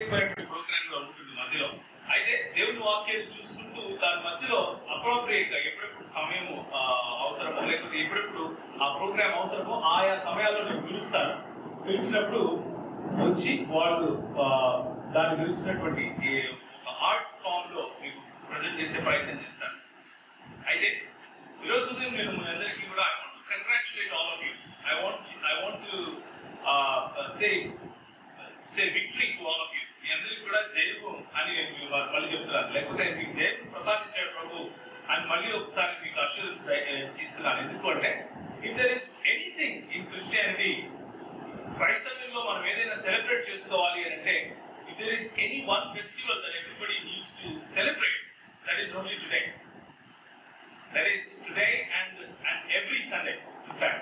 Programme లో ఉంటుంది మధ్యలో. అయితే దేవుని వాక్యాన్ని చూసుకుంటూ దాని మధ్యలో అప్రోప్రియేట్ గా ఎప్పుడెప్పుడు సమయము అవసరమో లేకపోతే ఎప్పుడెప్పుడు ఆ ప్రోగ్రామ్ అవసరమో ఆయా సమయాల్లో నేను పిలుస్తాను. పిలిచినప్పుడు వచ్చి వాళ్ళు దాని గురించినటువంటి ఒక ఆర్ట్ ఫామ్ లో మీకు ప్రజెంట్ చేసే ప్రయత్నం చేస్తాను. అయితే ఈరోజు ఉదయం నేను మీ అందరికీ కూడా I want to congratulate all of you. I want to say victory to all of you. మీ అందరికీ కూడా జయము అని నేను మళ్ళీ చెప్తున్నాను. లేకపోతే మీకు జయము ప్రసాదించాడు ప్రభు అని మళ్ళీ ఒకసారి మీకు అష్యూరెన్స్ ఇస్తున్నాను. ఎందుకంటే if there is anything in Christianity, క్రైస్తవ్యంలో మనం ఏదైనా సెలబ్రేట్ చేసుకోవాలి అని అంటే, if there is any one festival that everybody needs to celebrate, that is only today. That is today and every Sunday. In fact,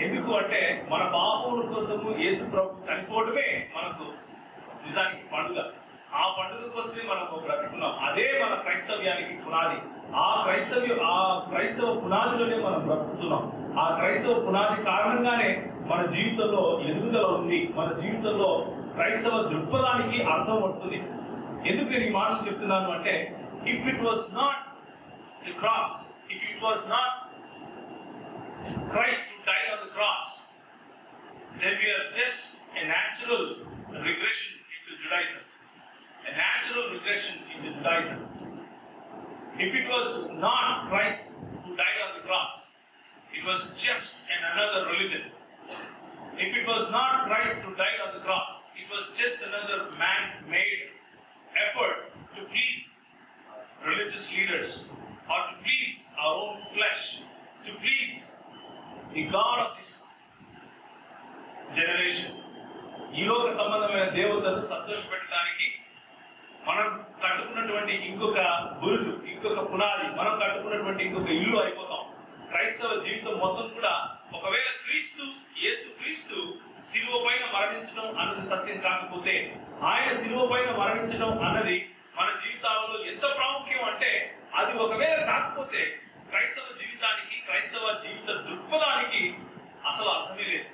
ఎందుకు అంటే మన పాపముల కోసము యేసు ప్రభు చనిపోవడమే మనకు నిజానికి పండుగ. ఆ పండుగ కోసమే మనం బ్రతుకున్నాం. అదే మన క్రైస్తవ్యానికి పునాది. ఆ క్రైస్తవ పునాదిలోనే మనం బ్రతుకుతున్నాం. ఆ క్రైస్తవ పునాది కారణంగానే మన జీవితంలో ఎదుగుదల ఉంది. మన జీవితంలో క్రైస్తవ దృక్పథానికి అర్థం వస్తుంది. ఎందుకు నేను ఈ మాటలు చెప్తున్నాను అంటే, if it was not the cross, if it was not Christ who died on the cross, then we are just a natural regression into Judaism. A natural regression into Judaism. If it was not Christ who died on the cross, it was just another religion. If it was not Christ who died on the cross, it was just another man-made effort to please religious leaders, or to please our own flesh, to please the God of this generation. ఈ లోక సంబంధమైన దేవతను సంతోషపెట్టడానికి మనం కట్టుకున్నటువంటి ఇంకొక బురుజు, ఇంకొక పునాది, మనం కట్టుకున్నటువంటి ఇంకొక ఇల్లు అయిపోతాం. క్రైస్తవ జీవితం మొత్తం కూడా ఒకవేళ యేసు క్రీస్తు శిలువ పైన మరణించడం అన్నది సత్యం కాకపోతే, ఆయన శిలువ పైన మరణించడం అన్నది మన జీవితాలలో ఎంత ప్రాముఖ్యం అంటే, అది ఒకవేళ కాకపోతే క్రైస్తవ జీవితానికి, క్రైస్తవ జీవిత దృక్పథానికి అసలు అర్థమే లేదు.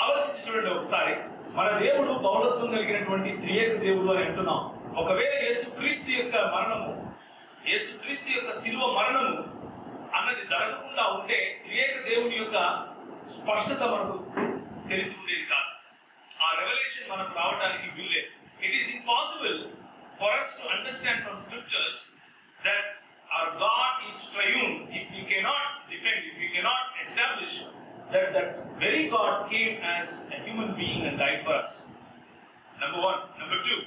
ఆలోచించి చూడండి ఒకసారి. మన దేవుడు పౌరత్వం కలిగినటువంటి త్రియేక దేవుడు అని అంటున్నాం. ఒకవేళ యేసుక్రీస్తు యొక్క మరణము, యేసుక్రీస్తు యొక్క శిలువ మరణము అన్నది జరగకుండా ఉంటే త్రియేక దేవుని యొక్క స్పష్టత మనకు తెలిసి ఉండేది కాదు. ఆ రెవల్యూషన్ మనకు రావడానికి వీల్లేదు. It is impossible for us to understand from scriptures that our God is triune if we cannot defend, if we cannot establish that that very God came as a human being and died for us. Number one. Number two,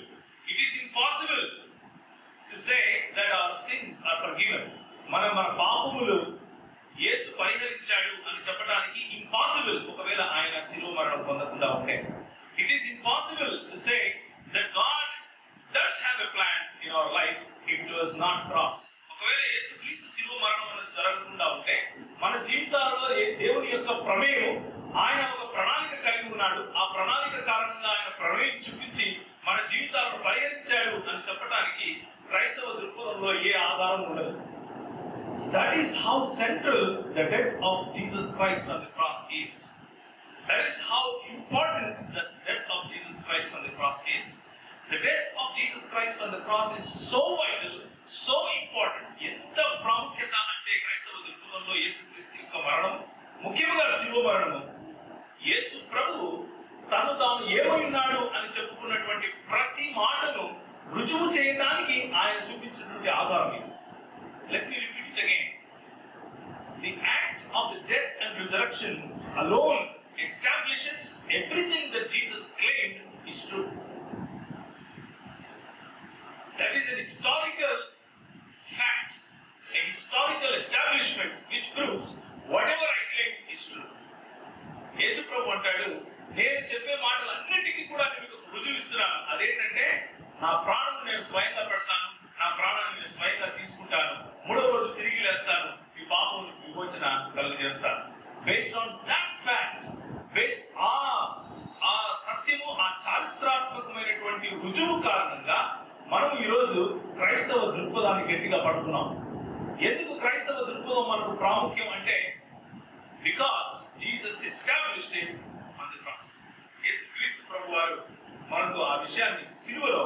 it is impossible to say that our sins are forgiven. మన పాపములు యేసు పరిహరించాడు అని చెప్పడానికి impossible ఒకవేళ ఆయన శిలువ మరణం పొందకుండా ఉంటే. It is impossible to say that God does have a plan in our life if it was not cross. ఒకవేళ యేసుక్రీస్తు శిలువ మరణం అనేది జరగకుండా ఉంటే మన జీవితాల్లో దేవుని యొక్క ప్రమేయం, ఆయన ఒక ప్రణాళిక కలిగి ఉన్నాడు. ఆ ప్రణాళిక కారణంగా ఆయన ప్రమేయం చూపించి మన జీవితాలను పరిహరించాడు అని చెప్పడానికి క్రైస్తవ దృక్పథంలో ఏ ఆధారం ఉండదు. That is how central the death of Jesus Christ on the cross is. That is how important the death of Jesus Christ on the cross is. The death of Jesus Christ on the cross is so vital, so important. ఎంత ప్రాముఖ్యత అంటే క్రైస్తవ దృక్పథంలో యేసుక్రీస్తు యొక్క మరణం, ముఖ్యంగా శిలువ మరణము, యేసు ప్రభు తాను ఏమై ఉన్నాడు అని చెప్పుకున్నటువంటి ప్రతి మాటను రుజువు చేయడానికి ఆయన చూపించినటువంటి ఆధారం ఇది. Let me repeat it again. The act of the death and resurrection alone establishes everything that Jesus claimed is true. That is an historical fact, a historical establishment which proves whatever I claim is true. యేసు ప్రభు అంటాడు, నేను చెప్పే మాటలన్నిటికీ కూడా మీకు రుజువు ఇస్తున్నాను. అదేంటంటే, నా ప్రాణం నేను స్వయంగా పెడతాను, నా ప్రాణాన్ని నేను స్వయంగా తీసుకుంటాను, మూడవ రోజు తిరిగి లేస్తాను, మీ పాపం విమోచన కలుగజేస్తాను. Based on that fact, based ఆ సత్యము, ఆ చారిత్రాత్మకమైనటువంటి రుజువు కారణంగా మనం ఈరోజు క్రైస్తవ దృక్పథాన్ని గట్టిగా పడుతున్నాం. ఎందుకు క్రైస్తవ దృక్పథం మనకు ప్రాముఖ్యం అంటే, because Jesus established it on the cross. యేసుక్రీస్తు ప్రభువారు మనకు ఆ విషయాన్ని సిలువలో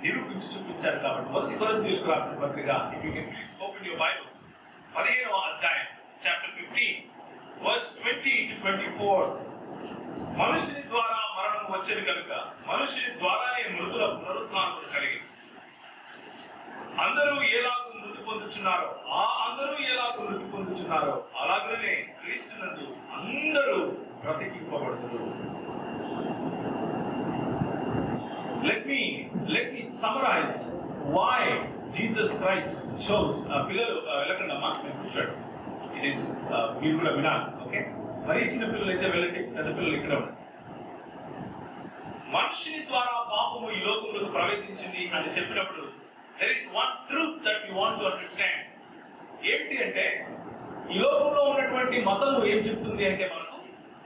నిరూపించి చూపించారు. కాబట్టి మొదటి కొరింథీయులకు రాసిన పత్రిక, if you can please open your Bibles, 15వ అధ్యాయం చాప్టర్ 15 వర్స్ 20 to 24. మనుషుని ద్వారా మరణం వచ్చేది కనుక మనుషుని ద్వారానే మృతుల పునరుత్థానం కలిగింది. అందరూ ఎలాగూ మృతి పొందుచున్నారో అందరూ ఎలాగూ మృతి పొందుచున్నారో అలాగనే క్రీస్తునందు అందరూ బ్రతికింపబడుతున్నారు. Let me summarize why Jesus Christ chose పిల్లలు వెళ్ళకండమ్మా, మేము కూర్చోండి. ఇట్ ఈస్ మీరు కూడా వినాలి. ఓకే, మరి చిన్న పిల్లలు అయితే వెళ్ళండి, పెద్ద పిల్లలు ఇక్కడ ఉండండి. మనుషుని ద్వారా పాపము ఈ లోకంలోకి ప్రవేశించింది అని చెప్పినప్పుడు there is one truth that we want to understand. ఏంటి అంటే ఈ లోకంలో ఉన్నటువంటి మతము ఏం చెప్తుంది అంటే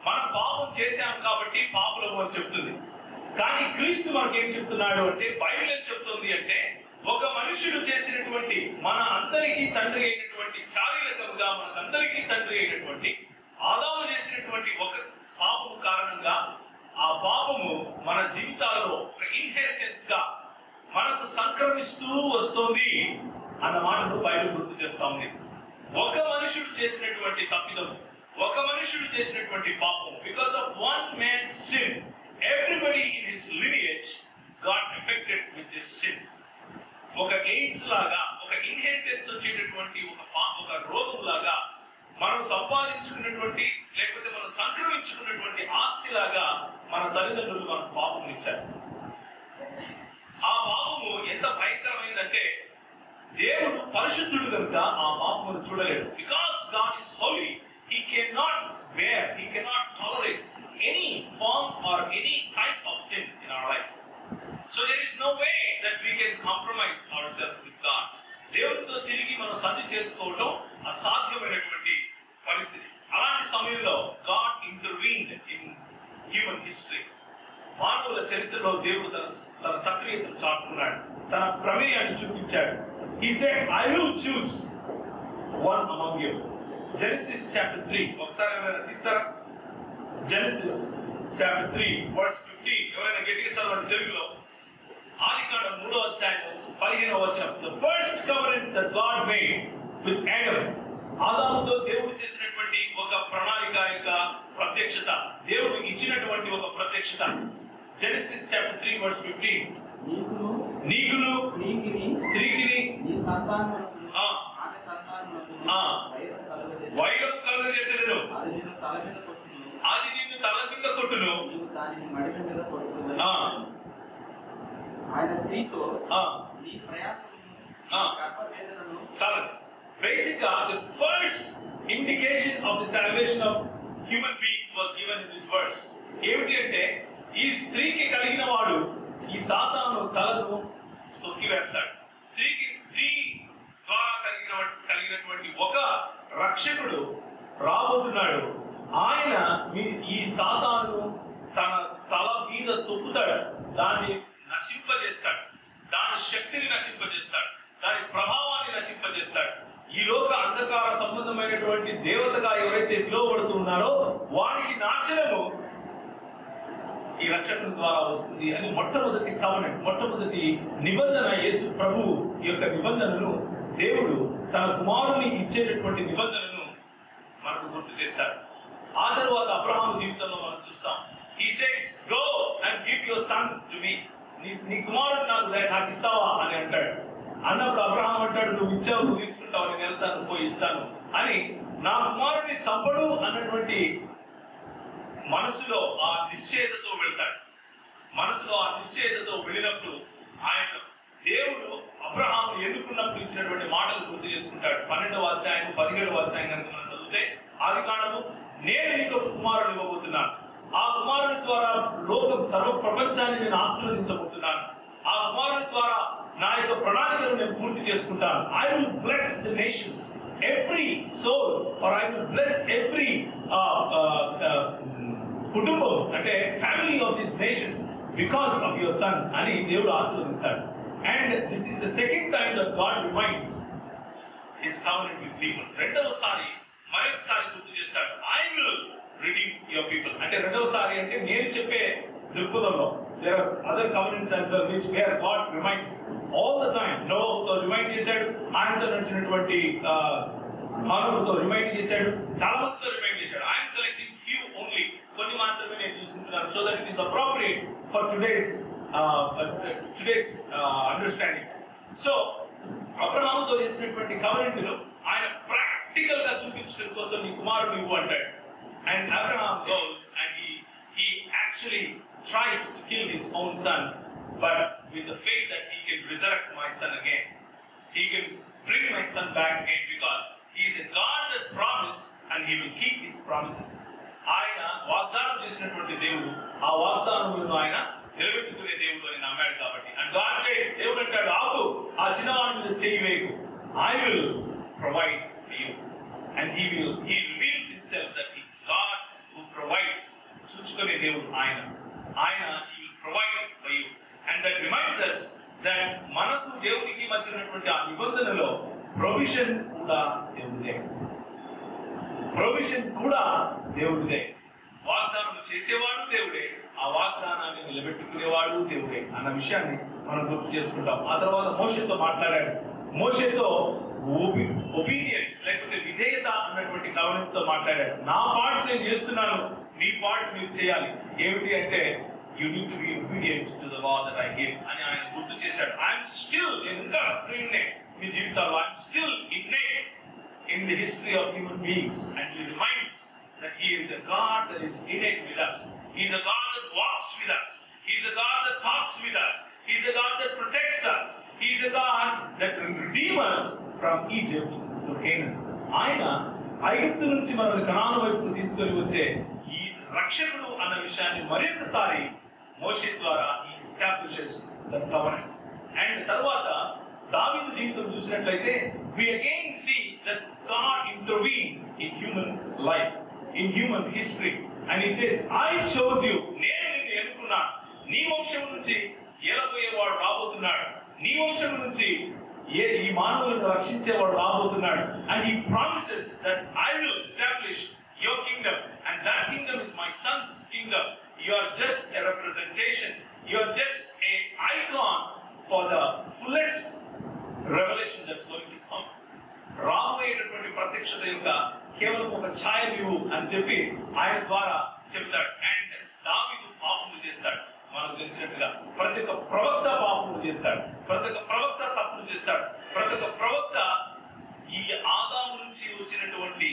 మనం పాపం చేశాం కాబట్టి పాపులము అని చెప్తుంది. కానీ క్రీస్తు మనకు ఏం చెప్తున్నాడు అంటే, బైబిల్ ఏం చెప్తుంది అంటే, ఒక మనుషుడు చేసినటువంటి మన అందరికీ తండ్రి అయినటువంటి శారీరకంగా మనకందరికీ తండ్రి అయినటువంటి ఆదాము చేసినటువంటి ఒక పాపము కారణంగా ఆ పాపము మన జీవితాల్లో ఒక ఇన్హెరిటెన్స్ గా మనకు సంక్రమిస్తూ వస్తుంది అన్న మాటను బైబిల్ గుర్తు చేస్తా ఉంది. ఒక మనుషుడు చేసినటువంటి తప్పిదం, ఒక మనుషుడు చేసినటువంటి పాపం, because of one man's sin, everybody in his lineage got affected with this sin. ఒక ఎయిడ్స్ లాగా, ఒక ఇన్హెరిటెన్స్ వచ్చేటటువంటి ఒక రోగం లాగా, మనం సంపాదించుకున్నటువంటి లేకపోతే మనం సంక్రమించుకున్నటువంటి ఆస్తి లాగా మన తల్లిదండ్రులు మనకు పాపం ఇచ్చారు. ఆ పాపము ఎంత భయంకరమైందంటే, దేవుడు పరిశుద్ధుడు కనుక ఆ పాపమును చూడలేడు. Because God is holy, he cannot bear, he cannot tolerate any form or any type of sin in our life. So there is no way that we can compromise ourselves with God. దేవునితో తిరిగి మనం సంధి చేసుకోవడం అసాధ్యమైనటువంటి పరిస్థితి. అలాంటి సమయంలో God intervened in human history. మానవుల చరిత్రలో దేవుడు తన సక్రియతను చాటుకున్నాడు, తన ప్రమేయాన్ని చూపించాడు. He said, I will choose one among you. Genesis chapter 3. ఒకసారి ఎవరైనా తీస్తారా? Genesis chapter 3 verse 15. ఎవరైనా గట్టిగా చదవండి తెలుగులో. ఆదికాండం 3వ అధ్యాయం 15వ వచనం. The first covenant that God made with Adam. ఆదాముతో దేవుడు చేసినటువంటి ఒక ప్రణాళిక యొక్క ప్రత్యక్షత, దేవుడు ఇచ్చినటువంటి ఒక ప్రత్యక్షత. Genesis chapter 3 verse 15. నీకును స్త్రీకిని వైరం కలుగజేసేదను, అది నిన్ను తల కింద కొట్టును, ఆయన స్త్రీతో చాలా బేసిక్ గా the first indication of the salvation of human beings was given in this verse. ఏమిటి అంటే, ఈ స్త్రీకి కలిగిన వాడు ఈ సాతాను తలను తొక్కివేస్తాడు. స్త్రీ ద్వారా కలిగినటువంటి ఒక రక్షకుడు రాబోతున్నాడు. ఆయన ఈ సాతాను తన తల మీద తొక్కుతాడు, దాన్ని నశింపజేస్తాడు, దాని శక్తిని నశింపజేస్తాడు, దాని ప్రభావాన్ని నశింపజేస్తాడు. ఈ లోక అంధకార సంబంధమైనటువంటి దేవతగా ఎవరైతే పిలువబడుతున్నారో వారికి నాశనము ఈ రక్షకుని ద్వారా వస్తుంది అని మొట్టమొదటి కవెనెంట్, మొట్టమొదటి నిబంధన, యేసు ప్రభు యొక్క నిబంధనను, దేవుడు తన కుమారుని ఇచ్చేటటువంటి నిబంధనను మనకు గుర్తు చేస్తాడు. ఆ తరువాత అబ్రహాము జీవితంలో మనం చూస్తాం. He says, go and give your son to me. నీ కుమారుడు నాకు ఇస్తావా అని అంటాడు. అన్నప్పుడు అబ్రహాం అంటాడు, నువ్వు ఇచ్చావు, నువ్వు తీసుకుంటావు, నేను వెళ్తాను, పోయి ఇస్తాను అని. నా కుమారుడిని చంపడు అన్నటువంటి మనసులో ఆ నిశ్చయతతో వెళ్తాడు. మనసులో ఆ నిశ్చయతతో వెళ్ళినప్పుడు ఆయన దేవుడు అబ్రహాము ఎన్నుకున్నప్పుడు ఇచ్చినటువంటి మాటలు గుర్తు చేసుకుంటాడు. 12వ అధ్యాయం 17వ అధ్యాయం కనుక మనం చదివితే, ఆదికాండము, నేను నీకు ఒక కుమారుడు ఇవ్వబోతున్నాను, ఆ కుమారుని ద్వారా లోకం సర్వ ప్రపంచాన్ని నేను ఆశీర్వదించబోతున్నాను, ఆ కుమారుని ద్వారా నా యొక్క ప్రణాళికను నేను పూర్తి చేసుకుంటాను. I will bless the nations, every soul, or I will bless every కుటుంబం అంటే family of this nations because of your son అని దేవుడు ఆశీర్వదిస్తాడు. And this is the second time that God reminds his covenant with people. రెండవసారి మరొకసారి గుర్తు చేస్తాడు, I will redeem your people. అంటే రెండవసారి అంటే నేను చెప్పే దృక్పథంలో there are other covenants as well which where God reminds all the time. నోవాహుతో రిమైండ్ చేశాడు, ఆయనతో నడిచినటువంటి హానోకుతో రిమైండ్ చేశాడు, చాలా మందితో రిమైండ్ చేశాడు. ఐఎమ్ సెలెక్టింగ్ ఫ్యూ ఓన్లీ, కొన్ని మాత్రమే నేను తీసుకుంటున్నాను so that it is appropriate for today's understanding. So అబ్రహాముతో చేసినటువంటి కవెనెంట్ ను ఆయన ప్రాక్టికల్ గా చూపించడం కోసం నీ కుమారుడు ఇవ్వు అంటాడు. And Abraham goes and he actually tries to kill his own son, but with the faith that he can resurrect my son again. He can bring my son back again because he is a God that promised and he will keep his promises. ఆయన వాగ్దానం చేసినటువంటి దేవుడు, ఆ వాగ్దానములను ఆయన నిలబెట్టుకునే దేవుడు అని నమ్మాడు కాబట్టి. And God says, దేవుడు అంటాడు, ఆపు, ఆ చిన్నవాడి మీద చేయి వేయకు, I will provide for you. And he reveals himself that he is God who provides. చూచుకునే దేవుడు ఆయన he will provide for you. And that reminds us that మనకు దేవునికి మధ్య ఉన్నటువంటి ఆ నిబంధనలో ప్రొవిజన్ కూడా దేవుడే. ప్రొవిజన్ కూడా దేవుడే. వాగ్దానం చేసేవాడు దేవుడే, ఆ వాగ్దానాన్ని నిలబెట్టుకునేవాడు దేవుడే అన్న విషయాన్ని మనం గుర్తు చేసుకుంటాం. ఆ తర్వాత మోషేతో మాట్లాడాడు. మోషేతో ఒబీడియన్స్ లేకపోతే విధేయత అన్నటువంటి కవెనెంట్తో మాట్లాడాడు. నా పార్ట్ నేను చేస్తున్నాను, నీ పార్ట్ మీరు చేయాలి. ఏమిటి అంటే you need to be obedient to the law that I gave అని ఆయన గుర్తు చేశాడు. I'm still, నేను ఇంకా సక్రియంగా మీ జీవితాల్లో I'm still innate in the history of human beings, and he reminds that he is a God that is innate with us. He's a God that walks with us. He's a God that talks with us. He's a God that protects us. He's a God that redeems us from Egypt to Canaan. ఆయన ఐగుప్తు నుంచి మనల్ని కనాను వైపుకు తీసుకొని వచ్చే ఈ రక్షకుడు అన్న విషయాన్ని మరొకసారి మోషే ద్వారా he establishes the covenant. And తర్వాత దావీదు జీవితం చూసినట్లయితే we again see that God intervenes in human life, in human history, and he says, I chose you, నేను నిన్ను ఎన్నుకున్నాను, నీ వంశం నుంచి ఏలబోయేవాడు రాబోతున్నాడు, నీ వంశం నుంచి ఈ మానవులను రక్షించేవాడు రాబోతున్నాడు. And he promises that I will establish your kingdom, and that kingdom is my son's kingdom. You are just a representation, you are just a icon for the fullest revelation that's going to come. రాబోయేటటువంటి ప్రత్యక్షత యొక్క కేవలం ఒక ఛాయలు అని చెప్పి ఆయన ద్వారా చెప్తాడు. అండ్ దావీదు పాపములు చేస్తాడు, మనకు తెలిసినట్టుగా ప్రతి ఒక్క ప్రవక్త పాపములు చేస్తాడు, ప్రతి ఒక్క ప్రవక్త తప్పులు చేస్తాడు, ప్రతి ఒక్క ప్రవక్త ఈ ఆదాము నుంచి వచ్చినటువంటి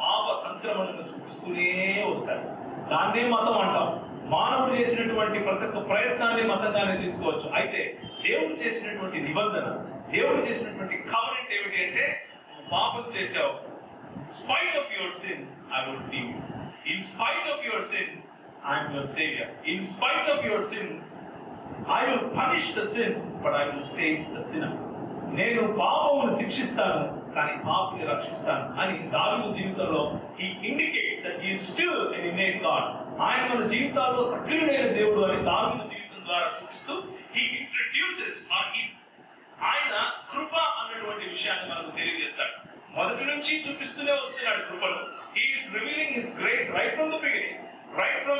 పాప సంక్రమణను చూపిస్తూనే వస్తాడు. దాన్నే మతం అంటాం. మానవుడు చేసినటువంటి ప్రతి ఒక్క ప్రయత్నాన్ని మతంగానే తీసుకోవచ్చు. అయితే దేవుడు చేసినటువంటి నిబంధన, దేవుడు చేసినటువంటి కవెనెంట్ ఏమిటి అంటే, పాపం చేశావు, in spite of your sin I will redeem you. In spite of your sin I am your savior. In spite of your sin I will punish the sin, but I will save the sinner. నేను పాపమును శిక్షిస్తాను కానీ పాపిని రక్షిస్తాను అని దావీదు జీవితంలో he indicates that he is still an innate God. ఆయన మన జీవితాల్లో సక్రియుడైన దేవుడు అని దావీదు జీవితం ద్వారా చూపిస్తూ he introduces or ఆయన కృప అన్నటువంటి విషయాన్ని మనకు తెలియజేస్తాడు. మొదటి నుంచి చూపిస్తూనే వస్తున్నాడు కృపను. He is revealing his grace right from the beginning, right from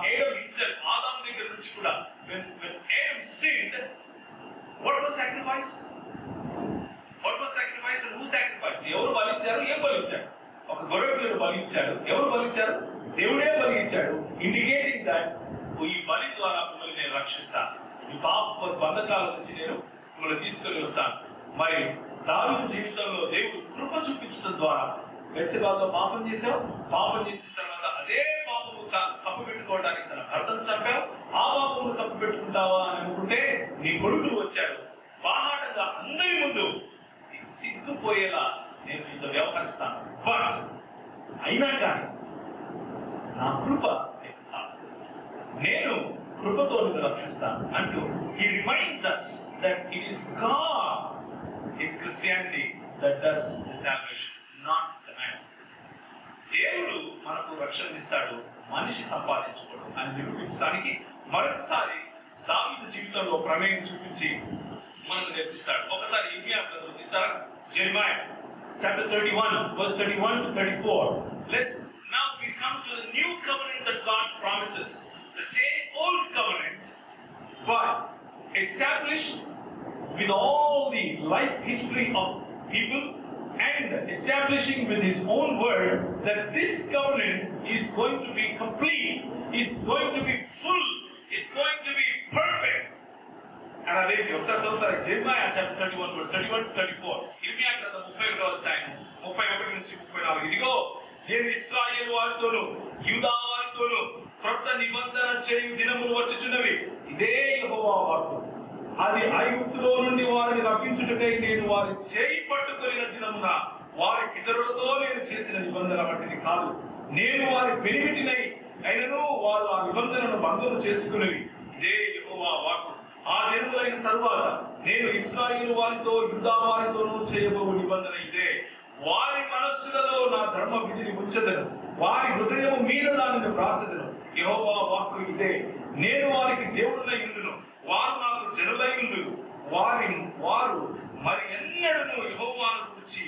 Adam himself, ఆదాము దగ్గర నుంచి కూడా. When Adam sinned, what was sacrificed? What was sacrificed and who sacrificed? ఎవరు బలిచ్చారు, ఏం బలిచ్చాడు? ఒక గొర్రెపిల్లను బలిచ్చాడు. ఎవరు బలిచ్చారు? దేవుడే బలిచ్చాడు. ఇండికేటింగ్ దట్ ఈ బలి ద్వారా మిమ్మల్ని నేను రక్షిస్తాను, ఈ పాప బంధకాల నుంచి నేను మిమ్మల్ని తీసుకొని వస్తాను. మరి దావీదు జీవితంలో దేవుడు కృప చూపించడం ద్వారా, బెత్షెబాతో పాపం చేశావు, పాపం చేసిన తర్వాత అదే పాపము కప్పిపెట్టుకోవడానికి తన భర్తను చంపావు, ఆ పాపమును కప్పిపెట్టుకుంటావా అని అనుకుంటే నీ కొడుకులు వచ్చారు, బాహాటంగా అందరి ముందు సిగ్గుపోయేలా నేను నీతో వ్యవహరిస్తాను, బట్ అయినా కానీ నా కృప నీకు చాలు, నేను కృపతో నిన్ను రక్షిస్తాను అంటూ he reminds us that it is God in Christianity that does the salvation, not the man. దేవుడు మనకు రక్షణ ఇస్తాడు, మనిషి సంపాదించుకోడు అని నిరూపించడానికి మరొకసారి దావీదు జీవితంలో ప్రమేయం చూపించి మనకు నేర్పిస్తాడు. ఒకసారి ఇర్మియా గ్రంథం తీస్తారా? Jeremiah chapter 31 verse 31 to 34. Let's now we come to the new covenant that God promises. The same old covenant, but established with all the life history of people and establishing with his own word that this covenant is going to be complete, it's going to be full, it's going to be perfect. And అదేంటి ఒకసారి చదువుతారు జెర్మయా chapter 31 verse 31 to 34. ఇర్మియా గ్రంథం 31వ అధ్యాయం 31 నుంచి 34. ఇదిగో నేను ఇశ్రాయేలు వారితోను యూదా వారితోను క్రొత్త నిబంధన చేయు దినములు వచ్చుచున్నవి, ఇదే యెహోవా వాక్కు. అది ఐగుప్తులో నుండి వారిని రప్పించుటకై నేను వారి చేయి పట్టుకొనిన దినమున వారి పితరులతో నేను చేసిన నిబంధన వంటిది కాదు. నేను వారి పెనిమిటినై అయినను వారు ఆ నిబంధనను భంగము చేసుకునేవి, ఇదే యెహోవా వాక్కు. ఆ దినములైన తరువాత నేను ఇశ్రాయేలు వారితో యూదా వారితోనూ చేయబోవు నిబంధన ఇదే. వారి మనస్సులలో నా ధర్మ విధిని ఉంచెదను, వారి హృదయము మీద దానిని వ్రాసెదను. యెహోవా వాక్కు ఇదే. నేను వారికి దేవుడునై ఉండును, వారు నాకు జనులై ఉండును. వారు మరి ఎన్నడూ యెహోవాను గురించి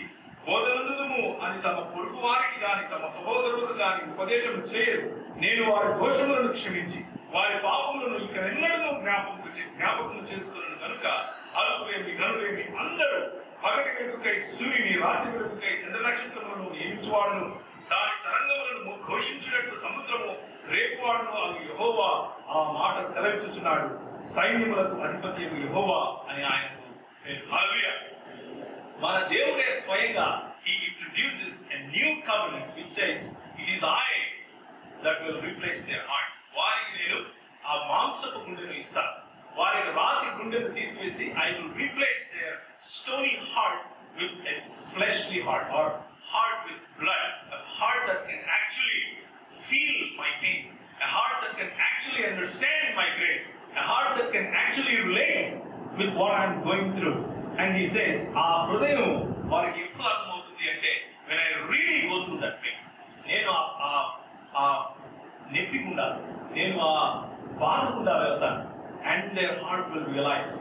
బోధనందుము అని తమ పొరుగు వారికి గాని తమ సహోదరులకు గాని ఉపదేశం చేయరు. నేను వారి దోషములను క్షమించి వారి పాపములను ఇక ఎన్నడూ జ్ఞాపకం చేసుకున్నాను కనుక అల్పులేమి గనులేమి అందరూ పగటి వెలుగుకై సూర్యుని, రాత్రి వెలుగుకై చంద్ర నక్షత్రములను నియమించువాడును, దాని తరంగములను ఘోషించినట్టు సముద్రము రేపువాడును అని యెహోవా ఆ మాట సెలవిచ్చుచున్నాడు. సైన్యములకు అధిపతి యెహోవా అని ఆయనకు పేరు. హల్లెలూయా. మన దేవుడే స్వయంగా he introduces a new covenant which says it is I that will replace their heart. వారికి నేను ఆ మాంసపు గుండెను ఇస్తాను, వారికి రాతి గుండెను తీసివేసి I will replace their stony heart with a fleshly heart or heart with blood, a heart that can actually feel my pain, a heart that can actually understand my grace, a heart that can actually relate with what I am going through. And he says, ఆ హృదయం వారికి ఎప్పుడు అర్థమవుతుంది అంటే when I really go through that pain, నేను ఆ నొప్పి గుండా, నేను ఆ బాధ గుండా వెళ్తాను. And their heart will realize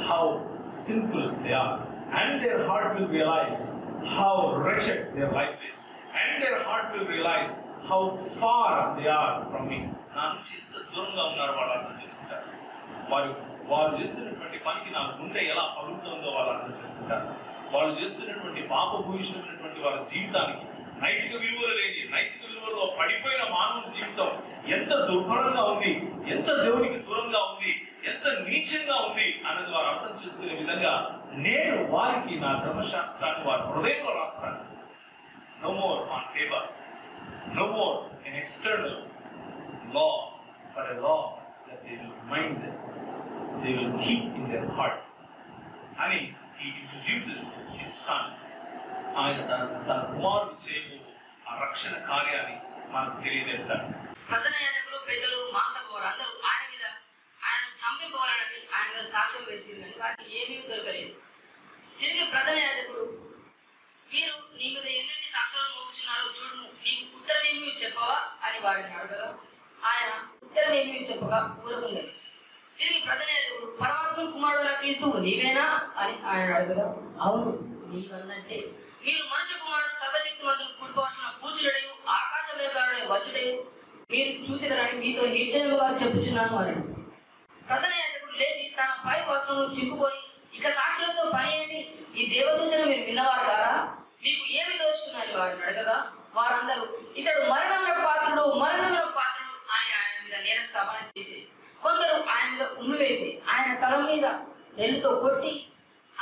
how sinful they are, and their heart will realize how wretched their life is, and their heart will realize how far they are from me. నా నుంచి ఎంత దూరంగా ఉన్నారు వాళ్ళు అర్థం చేసుకుంటారు. వారు చేస్తున్నటువంటి పనికి నా గుండె ఎలా పడుతుందో వాళ్ళు అర్థం చేసుకుంటారు. వాళ్ళు చేస్తున్నటువంటి పాపభూయిష్టమైనటువంటి వాళ్ళ జీవితానికి నైతిక విలువలు లేని, నైతిక విలువల్లో పడిపోయిన మానవ జీవితం ఎంత దుర్భరంగా ఉంది, ఎంత దేవునికి దూరంగా ఉంది, ఎంత నీచంగా ఉంది అన్నది వారు అర్థం చేసుకునే విధంగా నేను వారికి నా ధర్మశాస్త్రాన్ని వారి హృదయంలో రాస్తాను. No more on paper, no more an external law, but a law that they will mind, they will keep in their heart. And he introduces his son. ఆయన తన కుమారుడు చేయబో ఆ రక్షణ కార్యాన్ని మనకు తెలియజేస్తాడు. ప్రధాన యాజకులు, పెద్దలు, మాంసపు వారు అందరూ ఆయన చంపింపవాలని ఆయన మీద సాక్ష్యం వెతికిరు, కానీ వారికి ఏమీ దొరకలేదు. తిరిగి ప్రధాన యాజకుడు, వీరు నీ మీద ఎన్ని సాక్ష్యాలు మోపుచున్నారో చూడు, నీకు ఉత్తరమేమీ చెప్పవా అని వారిని అడగగా ఆయన ఉత్తరమేమీ చెప్పగా ఊరుకున్నది. తిరిగి ప్రధాన యాజకుడు, పరమాత్మ కుమారుడులా క్రీస్తువు నీవేనా అని ఆయన అడగగా అవును నీవన్నంటే మీరు మనుష్య కుమారుడు సర్వశక్తి మంత్రులు కూడిపోవాల్సిన కూర్చుడయు ఆకాశమేకారుడే వచ్చుడయు మీరు చూచిదరని మీతో నిశ్చయముగా చెప్పుచున్నాను అన్నాడు. ప్రధాన యాజకుడు లేచి తన పై వస్త్రమును చింపుకొని, ఇక సాక్షులతో పని ఏమి? ఈ దేవదూషణ మీరు విన్నవారు కారా? మీకు ఏమి దోచుకున్నారని వారిని అడగగా వారందరూ ఇతడు మరణములకు పాత్రుడు అని ఆయన మీద నేరస్థాపన చేసి, కొందరు ఆయన మీద ఉమ్మి వేసి, ఆయన తల మీద నెల్లుతో కొట్టి,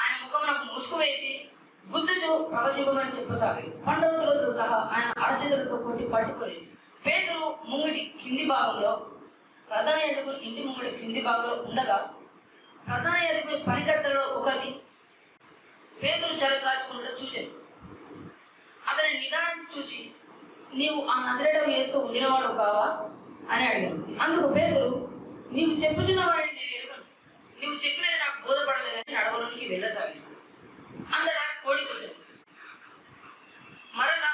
ఆయన ముఖమునకు ముసుగు వేసి గుద్దుచు ప్రవచింపమని చెప్పసాగారు. పండవతులతో సహా ఆయన అరచేతులతో కొట్టి పట్టుకొని పేతురు ముంగిటి కింది భాగంలో, ప్రధాన యాజకులు ఇంటి ముంగిటి కింది భాగంలో ఉండగా ప్రధాన యాజకుని పనికర్తలో ఒకరిని పేతురు చెర కాచుకుంటూ చూచాను. అతని నిదానించి చూచి, నీవు ఆ నజరేయుడగు యేసుతో ఉండినవాడు కావా అని అడిగాను. అందుకు పేతురు, నీవు చెప్పుచున్న వాడిని నేను ఎరుగను, నువ్వు చెప్పినది నాకు బోధపడలేదని నడవలోనికి వెళ్ళసాగింది. అంతటా కోడి కూర్చొని మరలా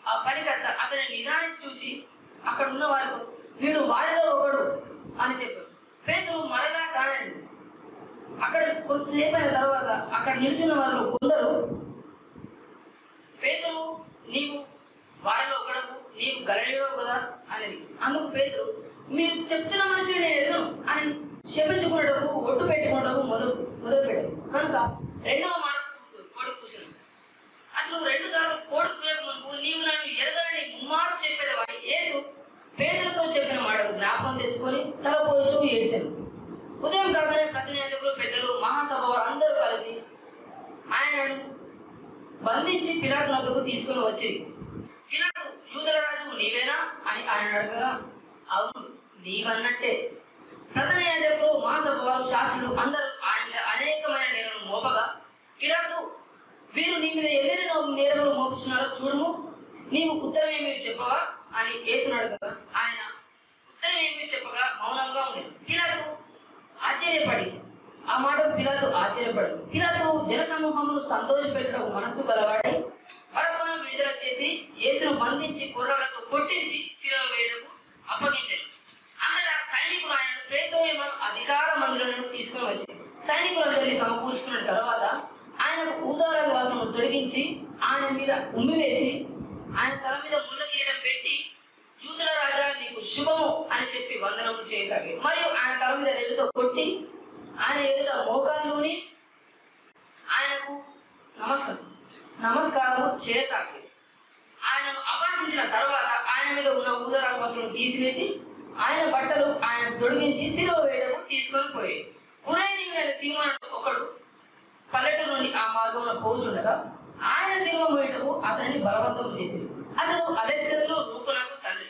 ఆ పనికర్త అతని నిదానించి చూసి అక్కడ ఉన్న వారితో, వీడు వారిలో ఒకడు అని చెప్పారు. పేతురు మరలా కానండి. అక్కడ కొంతసేపు అయిన తర్వాత అక్కడ నిల్చున్న వారిలో కొందరు, పేతురు నీవు వారిలో ఒకడకు నీవు గలిలయుడవు కదా అనేది. అందుకు పేతురు, మీరు చెప్తున్న మనిషిని నేను ఎరుగను అని శపించుకున్నటకు ఒట్టు పెట్టుకున్నటకు మొదలుపెట్టారు. కనుక రెండవ మాట కోడి కూర్చున్నాను. అట్లు 2 సార్లు కోడి కూయక మునుపు నీవు నన్ను ఎరగనని ముమ్మారు చెప్పేదవని యేసు పేతురుతో చెప్పిన మాటలు జ్ఞాపకం తెచ్చుకొని తలపోయచూ ఏడ్చారు. ఉదయం కాగానే ప్రధాన యాజకులు, పెద్దలు, మహాసభ అందరూ కలిసి ఆయనను బంధించి పిలాతు వద్దకు తీసుకుని వచ్చి, పిలాతు, యూదుల రాజు నీవేనా అని ఆయన అడగగా, అవును నీవన్నట్టే. ప్రధాన యాజకులు, మహాసభ వారు, శాస్త్రులు అందరూ ఆయన అనేకమైన నేరలను మోపగా, పిలాతు, వీరు నీ మీద ఎన్ని నేరములు మోపుచున్నారో చూడుము, నీవు ఉత్తరమేమి చెప్పవా అని యేసును అడగగా, ఆయన ఉత్తరమేమి చెప్పగా మౌనంగా ఉంది. పిలాతు ఆశ్చర్యపడి ఆ మాటకు పిలాతు జనసమూహమును సంతోషపెట్టడం మనస్సు గలవాడై బరబ్బను విడుదల చేసి యేసును బంధించి కొర్రలతో కొట్టించి శిలువ వేయడకు అప్పగించారు. అంతటా సైనికులు ఆయనను ప్రేతోయమ అధికార మందిరంలో తీసుకుని వచ్చారు. సైనికులందరినీ సమకూర్చుకున్న తర్వాత ఆయనకు ఊదారంగ వస్త్రము తొడిగించి ఆయన మీద ఉమ్మివేసి ఆయన తల మీద ముళ్ళ కిరీటం పెట్టి, యూదుల రాజా నీకు శుభము అని చెప్పి వందనము చేసాగి, మరియు ఆయన తల మీద రెల్లుతో కొట్టి ఆయన ఎదుట మోకాళ్ళలోని ఆయనకు నమస్కారము చేయసాగి, ఆయనను అపహసించిన తర్వాత ఆయన మీద ఉన్న ఊదరంగ వస్త్రము తీసివేసి ఆయన బట్టలు ఆయన తొడిగించి శిలువ వేయడము తీసుకొని పోయి, కురేనీయుడైన సీమోను ఒకడు పల్లెటూరు నుండి ఆ మార్గంలో పోచుండగా ఆయన శిలువ మోయటకు అతనిని బలవంతం చేసింది. అతను అలెగ్జాంద్రు రూపునకు తండ్రి.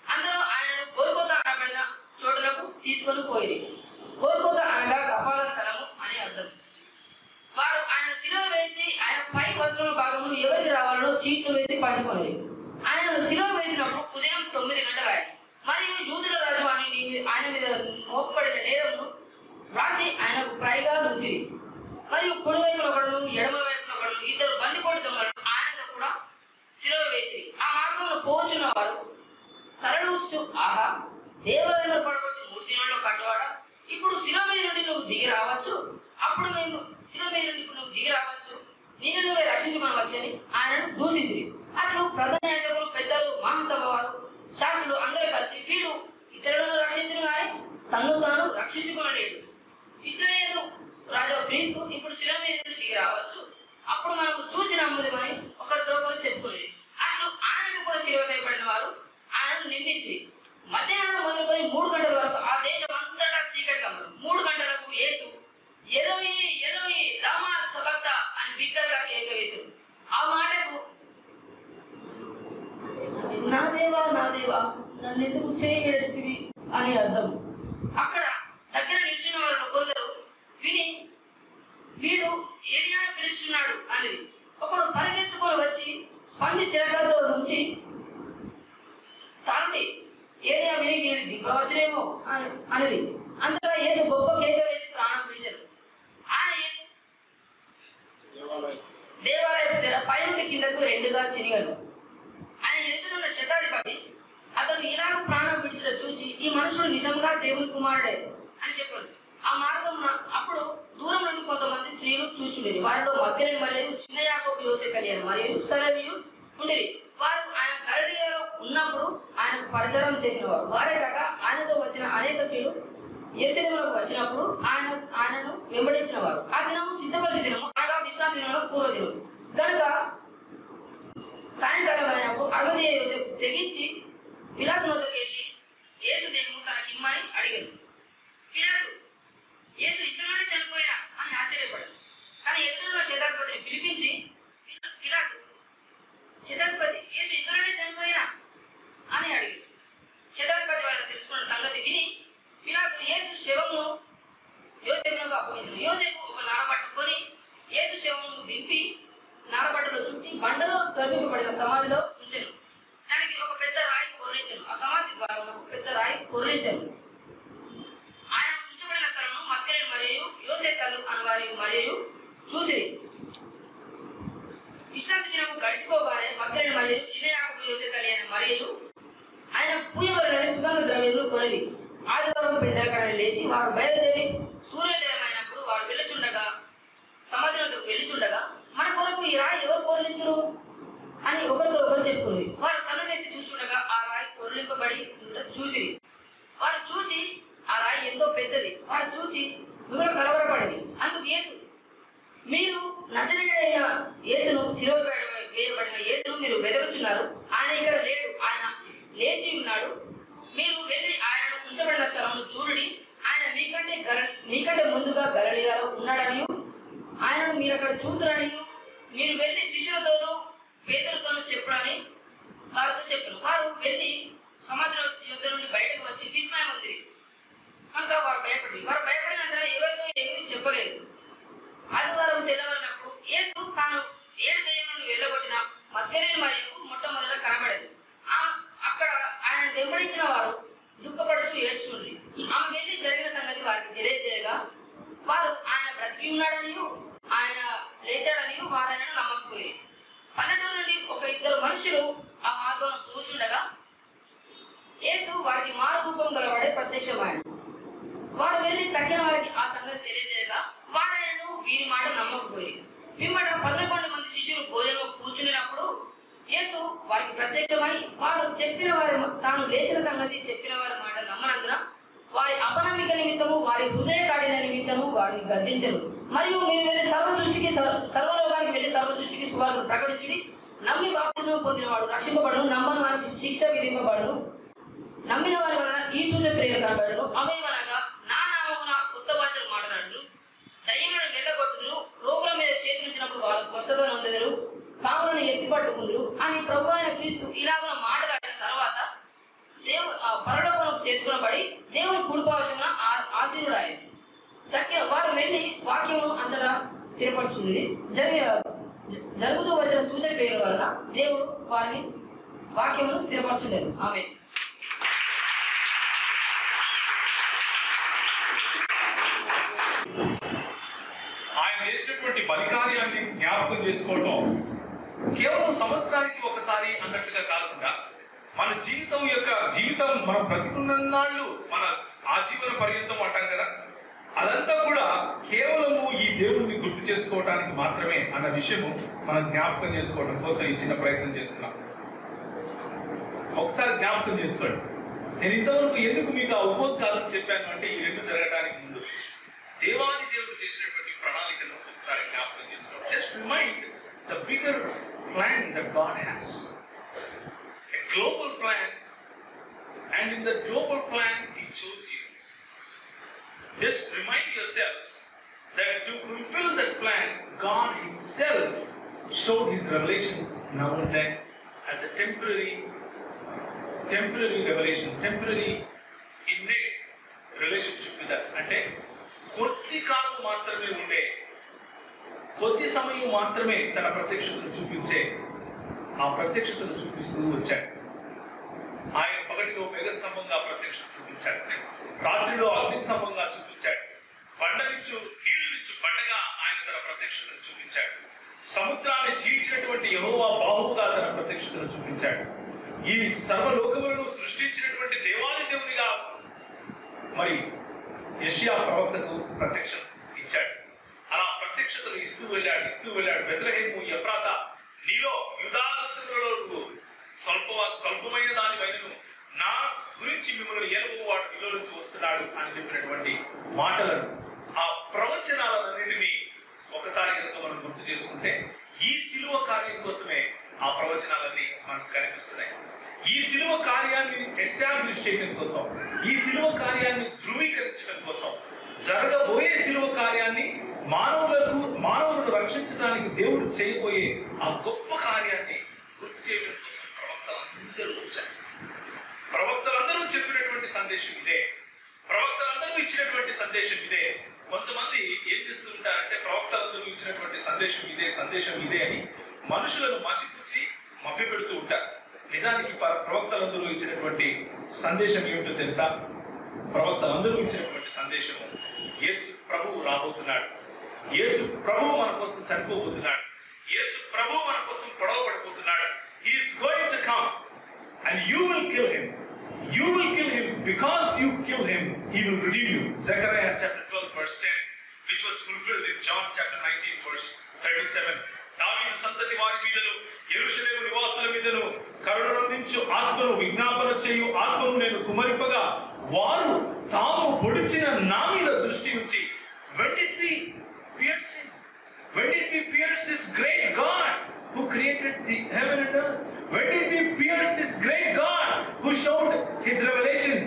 అందరూ ఆయనను గొల్గొతా అనబడిన చోటులకు తీసుకొని పోయి, గొల్గొతా అనగా కపాల స్థలము అని అర్థం. వారు ఆయన శిలువ వేసి ఆయన పై వస్త్రముల భాగములు ఎవరికి రావాలో చీట్లు వేసి పంచుకునేది. ఆయనను శిలువ వేసినప్పుడు ఉదయం 9 గంటలాయి. మరియు యూదుల రాజు అని ఆయన మీద మోపబడిన నేరమును రాసి ఆయనకు పైగా నుంచి, మరియు కుడి వైపున ఒకడును ఎడమ వైపున ఒకడును 2 బందిపోటు దొంగలను ఆయనతో కూడా శిలువ వేసి ఆ మార్గంలో పోచున్న వారు తలడూచుచు, ఆహా దేవాలయంలో పడగొట్టి 3 దినాల్లో కట్టువాడా, ఇప్పుడు శిలువ మీద నుండి నువ్వు దిగి రావచ్చు, అప్పుడు మేము శిలువ మీద నుండి నువ్వు దిగి రావచ్చు, నిన్ను నువ్వే రక్షించుకొని వచ్చని ఆయనను దూషించిరి. అట్లు ప్రధాన యాజకులు, పెద్దలు, మహాసభ వారు, శాస్త్రులు అందరూ కలిసి, వీడు ఇతరులను రక్షించును కానీ తన్ను తాను రక్షించుకునలేడు, ఇశ్రాయేలు రాజా క్రీస్తు ఇప్పుడు శిలువ మీద నుండి దిగి రావచ్చు, అప్పుడు మనకు చూసి నమ్ముదామని ఒకరితో ఒకరు చెప్పుకునేది. అట్లు ఆయనకు కూడా శిలువ వేయబడిన వారు ఆయనను నిందించి మధ్యాహ్నం మొదలుకొని 3 గంటల వరకు ఆ దేశం అంతటా చీకటి కమ్మరు. 3 గంటలకు యేసు ఎలోయి ఎలోయి లమా సబక్తా అని బిగ్గరగా కేక వేశాడు. ఆ మాటకు నా దేవా నన్ను ఎందుకు చేయి విడచితివి అని అర్థం. అక్కడ దగ్గర నిల్చున్న వారిలో కొందరు విని, వీడు ఏలియాను పిలుస్తున్నాడు అని ఒకడు పరిగెత్తుకొని వచ్చి స్పంజి చిరకతో నుంచి తానుడి ఏలియా విని నేను దిగ్గవచ్చునేమో అనేది. అంతగా యేసు గొప్ప కేక వేసి ప్రాణం విడిచారు. ఆయన దేవాలయపు తెర పై నుండి కిందకు 2గా చినిగాడు. ఆయన ఎదుటినున్న శతాధిపతి అతను ఇలాగ ప్రాణం విడిచడం చూసి, ఈ మనుషుడు నిజంగా దేవుని కుమారుడే అని చెప్పారు. ఆ మార్గం అప్పుడు దూరం నుండి కొంతమంది స్త్రీలు చూచుండేది. వారిలో మగ్ధలేని మరియు చిన్న యాకోబు, యోసేపు అని మరియు సలోమియు ఉండేది. వారు ఆయన గలిలయలో ఉన్నప్పుడు ఆయనకు పరిచారం చేసిన వారు. వారే కాక ఆయనతో వచ్చిన అనేక స్త్రీలు యెరూషలేమునకు వచ్చినప్పుడు ఆయనను వెంబడించిన వారు. ఆ దినము సిద్ధపరిచే దినము, అనగా విశ్రాంతి దినంలో పూర్వదినం కనుక సాయంకాలం అయినప్పుడు అగమదీయ యోసేపు తెగించి పిలాతు వద్దకు వెళ్ళి యేసు దేహము తనకిమ్మని అడిగారు. పిలాతు యేసు ఇతరులనే చనిపోయినా అని ఆశ్చర్యపడారు. తన ఎదురున్న శతాధిపతిని పిలిపించి, పిలాతు శతాధిపతి యేసు ఇతరులనే చనిపోయినా అని అడిగారు. శతాధిపతి వారిని తెలుసుకున్న సంగతి విని పిలాతు యేసు శవమును యోసేపునకు అప్పగించారు. యోసేపు ఒక నారబట్ట కొని యేసు శవమును దింపి నారబట్టలో చుట్టి బండలో తొలగింపబడిన సమాధిలో ఉంచెను. దానికి ఒక పెద్ద రాయి పొర్లించెను. ఆ సమాధి ద్వారా పెద్ద రాయి పొర్లించెను. ఆయన ఉంచబడిన స్థలంలో మగ్ధలేని మరియు యోసేపు అనవారి మరియు చూసి, విశ్రాంతి దినము గడిచిపోగానే మగ్ధలేని మరియు చిన్న యాకోబు, యోసేపు అయిన మరియు ఆయన పూయబడిన సుగంధ ద్రవ్యములు కొనిది. ఆదివారం పెద్దలకడని లేచి వారు బయలుదేరి సూర్యోదయం అయినప్పుడు వారు వెళ్ళుచుండగా సమాధిలోకి వెళ్ళుచుండగా, మన కొరకు ఈ రాయి ఎవరు పొర్లింతురు అని ఒకరితో ఒకరు చెప్పుకుంది. వారు ముందుగా గలిలయలో ఉన్నాడని ఆయనను మీరు అక్కడ చూద్దురని మీరు వెళ్ళి శిష్యులతోనూ పేతురుతోనూ చెప్పుడని వారితో చెప్పారు. వారు వెళ్ళి సముద్ర యుద్ధ నుండి బయటకు వచ్చి విస్మయమందిరి కనుక వారు భయపడినంత ఎవరితో ఏమీ చెప్పలేదు. ఆదివారం తెల్లవారినప్పుడు యేసు తాను 7 దెయ్యములను వెళ్ళగొట్టిన మగ్దలేనే మరియకు మొట్టమొదట కనబడేది. అక్కడ ఆయన వెంబడించిన వారు దుఃఖపడుతూ ఏడ్చుకుంది. ఆమె వెళ్ళి జరిగిన సంగతి వారికి తెలియజేయగా వారు ఆయన బ్రతికి ఉన్నాడని ఆయన లేచాడని వారు ఆయనను నమ్మకపోయి పల్లెటూరు నుండి 1-2 మనుషులు ఆ మార్గం కూర్చుండగా యేసు వారికి మారు రూపం గలవాడే ప్రత్యక్షమైన. వారు వెళ్ళి తగ్గిన వారికి ఆ సంగతి తెలియజేయగా వారాయనను వీరి మాట నమ్మకపోయి పిమ్మట 11 మంది శిష్యులు భోజనం కూర్చున్నప్పుడు యేసు వారికి ప్రత్యక్షమై వారు చెప్పిన వారి తాను లేచిన సంగతి చెప్పిన వారి మాట నమ్మనందున వారి అపనమ్మిక నిమిత్తము వారి హృదయ కాడిన నిమిత్తము వారిని గద్దించరు. మరియు మీరు వెళ్ళి సర్వలోకానికి వెళ్ళి సర్వ సృష్టికి సువార్తను ప్రకటించుడి. నమ్మి బాప్తిస్మం పొందినవాడు రక్షింపబడును, నమ్మని వారికి శిక్ష విధింపబడును. నమ్మిన వారి వలన ఈ సూచక క్రియలు కనబడును. అవేమనగా నా నామమున కొత్త భాషలు మాట్లాడుదురు, దయ్యములను వెళ్ళగొట్టుదురు, రోగుల మీద చేతులుంచినప్పుడు వారు స్వస్థత నొందెదరు, పాములను ఎత్తి పట్టుకుందురు అని ప్రభు అయిన క్రీస్తు ఇలాగున మాట్లాడిన తర్వాత పరలోకమునకు చేర్చుకునబడి దేవుని కుడిపార్శ్వమున ఆసీనుడాయెను. తక్కిన వారు వెళ్ళి వాక్యము అంతటా స్థిరపరచుండి. జరుగుతూ వచ్చిన సూచక క్రియల వలన దేవుడు వారిని వాక్యమును స్థిరపరచుండెను. ఆమేన్. ఆయన చేసినటువంటి బలికార్యాన్ని జ్ఞాపకం చేసుకోవటం కేవలం సంవత్సరానికి ఒకసారి అన్నట్లుగా కాకుండా మన జీవితం మనం బ్రతికున్నన్నాళ్ళు మన ఆజీవన పర్యంతం అంటాం కదా, అదంతా కూడా కేవలము ఈ దేవుణ్ణి గుర్తు చేసుకోవటానికి మాత్రమే అన్న విషయము మనం జ్ఞాపకం చేసుకోవడం కోసం ఈ చిన్న ప్రయత్నం చేస్తున్నాం. ఒకసారి జ్ఞాపకం చేసుకోండి. నేను ఇంతవరకు ఎందుకు మీకు ఆ ఉపోద్ఘాతం చెప్పాను అంటే ఈ రెండు జరగడానికి ముందు దేవాది దేవుడు చేసినటువంటి ప్రణాళికను ఒకసారి జ్ఞాపకం చేసుకోండి. Just remind the bigger plan that God has, a global plan, and in the global plan he chose you. Just remind yourselves that to fulfill that plan God himself showed his revelations now and then as a temporary revelation, temporary innate relationship with us. అంటే కొద్ది కాలం మాత్రమే ఉండే, కొద్ది సమయం మాత్రమే తన ప్రత్యక్షతను చూపించే ఆ ప్రత్యక్షతను చూపిస్తూ వచ్చాడు. ఆయన పగటిలో మేఘస్తంభంగా ప్రత్యక్షత చూపించాడు, రాత్రిలో అగ్నిస్తంభంగా చూపించాడు, బండనిచ్చు నీళ్లునిచ్చు బండగా ఆయన తన ప్రత్యక్షతను చూపించాడు, సముద్రాన్ని చీల్చినటువంటి యెహోవా బాహువుగా తన ప్రత్యక్షతను చూపించాడు, ఈ సర్వలోకములను సృష్టించినటువంటి దేవాది దేవునిగా మరి యెషయా ప్రవక్తకు ప్రత్యక్షత ఇచ్చాడు. అలా ప్రత్యక్షతలు ఇస్తూ వెళ్ళాడు. బెత్లెహేము ఎఫ్రాతా నీలో యూదా గోత్రములలో స్వల్పమైన దానివైనను నా గురించి మిమ్మల్ని ఎనుగువాడు మీలో నుంచి వస్తున్నాడు అని చెప్పినటువంటి మాటలను, ఆ ప్రవచనాలన్నింటినీ ఒకసారి కనుక మనం గుర్తు చేసుకుంటే ఈ శిలువ కార్యం కోసమే ఆ ప్రవచనాలన్నీ మనకు కనిపిస్తున్నాయి. ఈ శిలువ కార్యాన్ని ఎస్టాబ్లిష్ చేయడం కోసం, ఈ శిలువ కార్యాన్ని ధృవీకరించడం కోసం, జరగబోయే శిలువ కార్యాన్ని మానవులను రక్షించడానికి దేవుడు చేయబోయే ఆ గొప్ప కార్యాన్ని గుర్తు చేయడం కోసం ప్రవక్తలందరూ వచ్చారు. ప్రవక్తలందరూ చెప్పినటువంటి సందేశం ఇదే, ప్రవక్తలందరూ ఇచ్చినటువంటి సందేశం ఇదే. కొంతమంది ఏం చేస్తూ ఉంటారంటే ప్రవక్తలందరూ ఇచ్చినటువంటి సందేశం ఇదే అని మనుషులను మసిపూసి మభ్యపెడుతూ ఉంటారు. నిజానికి ప్రవక్తలందరూ ఇచ్చినటువంటి సందేశం ఏమిటో తెలుసా? ప్రవక్తలందరూ ఇచ్చినటువంటి సందేశము యేసు ప్రభువు రాబోతున్నాడు, యేసు ప్రభువు మన కోసం చనిపోబోతున్నాడు, యేసు ప్రభువు మన కోసం పొడవబడిపోతున్నాడు. He is going to come and you will kill him. You will kill him. Because you kill him, he will redeem you. Zechariah chapter 12 verse 10, which was fulfilled in John chapter 19 verse 37. దావీదు సంతతి వారి మీదను యెరూషలేము నివాసుల మీదను కరుణనందించు ఆత్మను విజ్ఞాపన చేయు ఆత్మను నేను కుమరింపగా వారు తాము పొడిచిన నా మీద దృష్టి ఉంచి when did we pierce him? When did we pierce this great God who created the heaven and earth? When did we pierce this great God who showed his revelation?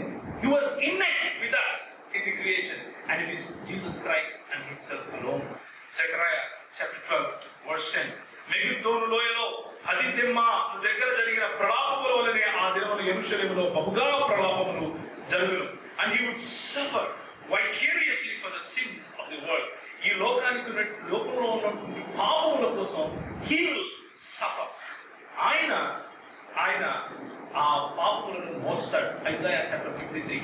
He was innate with us in the creation, and it is Jesus Christ Christ and himself alone. Zechariah chapter 12 verse 10. మెగిద్దోను లోయలో అదితెమ్మ దగ్గర జరిగిన ప్రలాపముల వలనే ఆ దినమున యెరూషలేములో బహుగా ప్రలాపములు జరుగును. And he would suffer vicariously for the sins of the world. ఈ లోకంలో ఉన్నటువంటి పాపముల కోసం he will suffer. ఆయన ఆ పాపములను మోస్తాడు. Isaiah chapter 53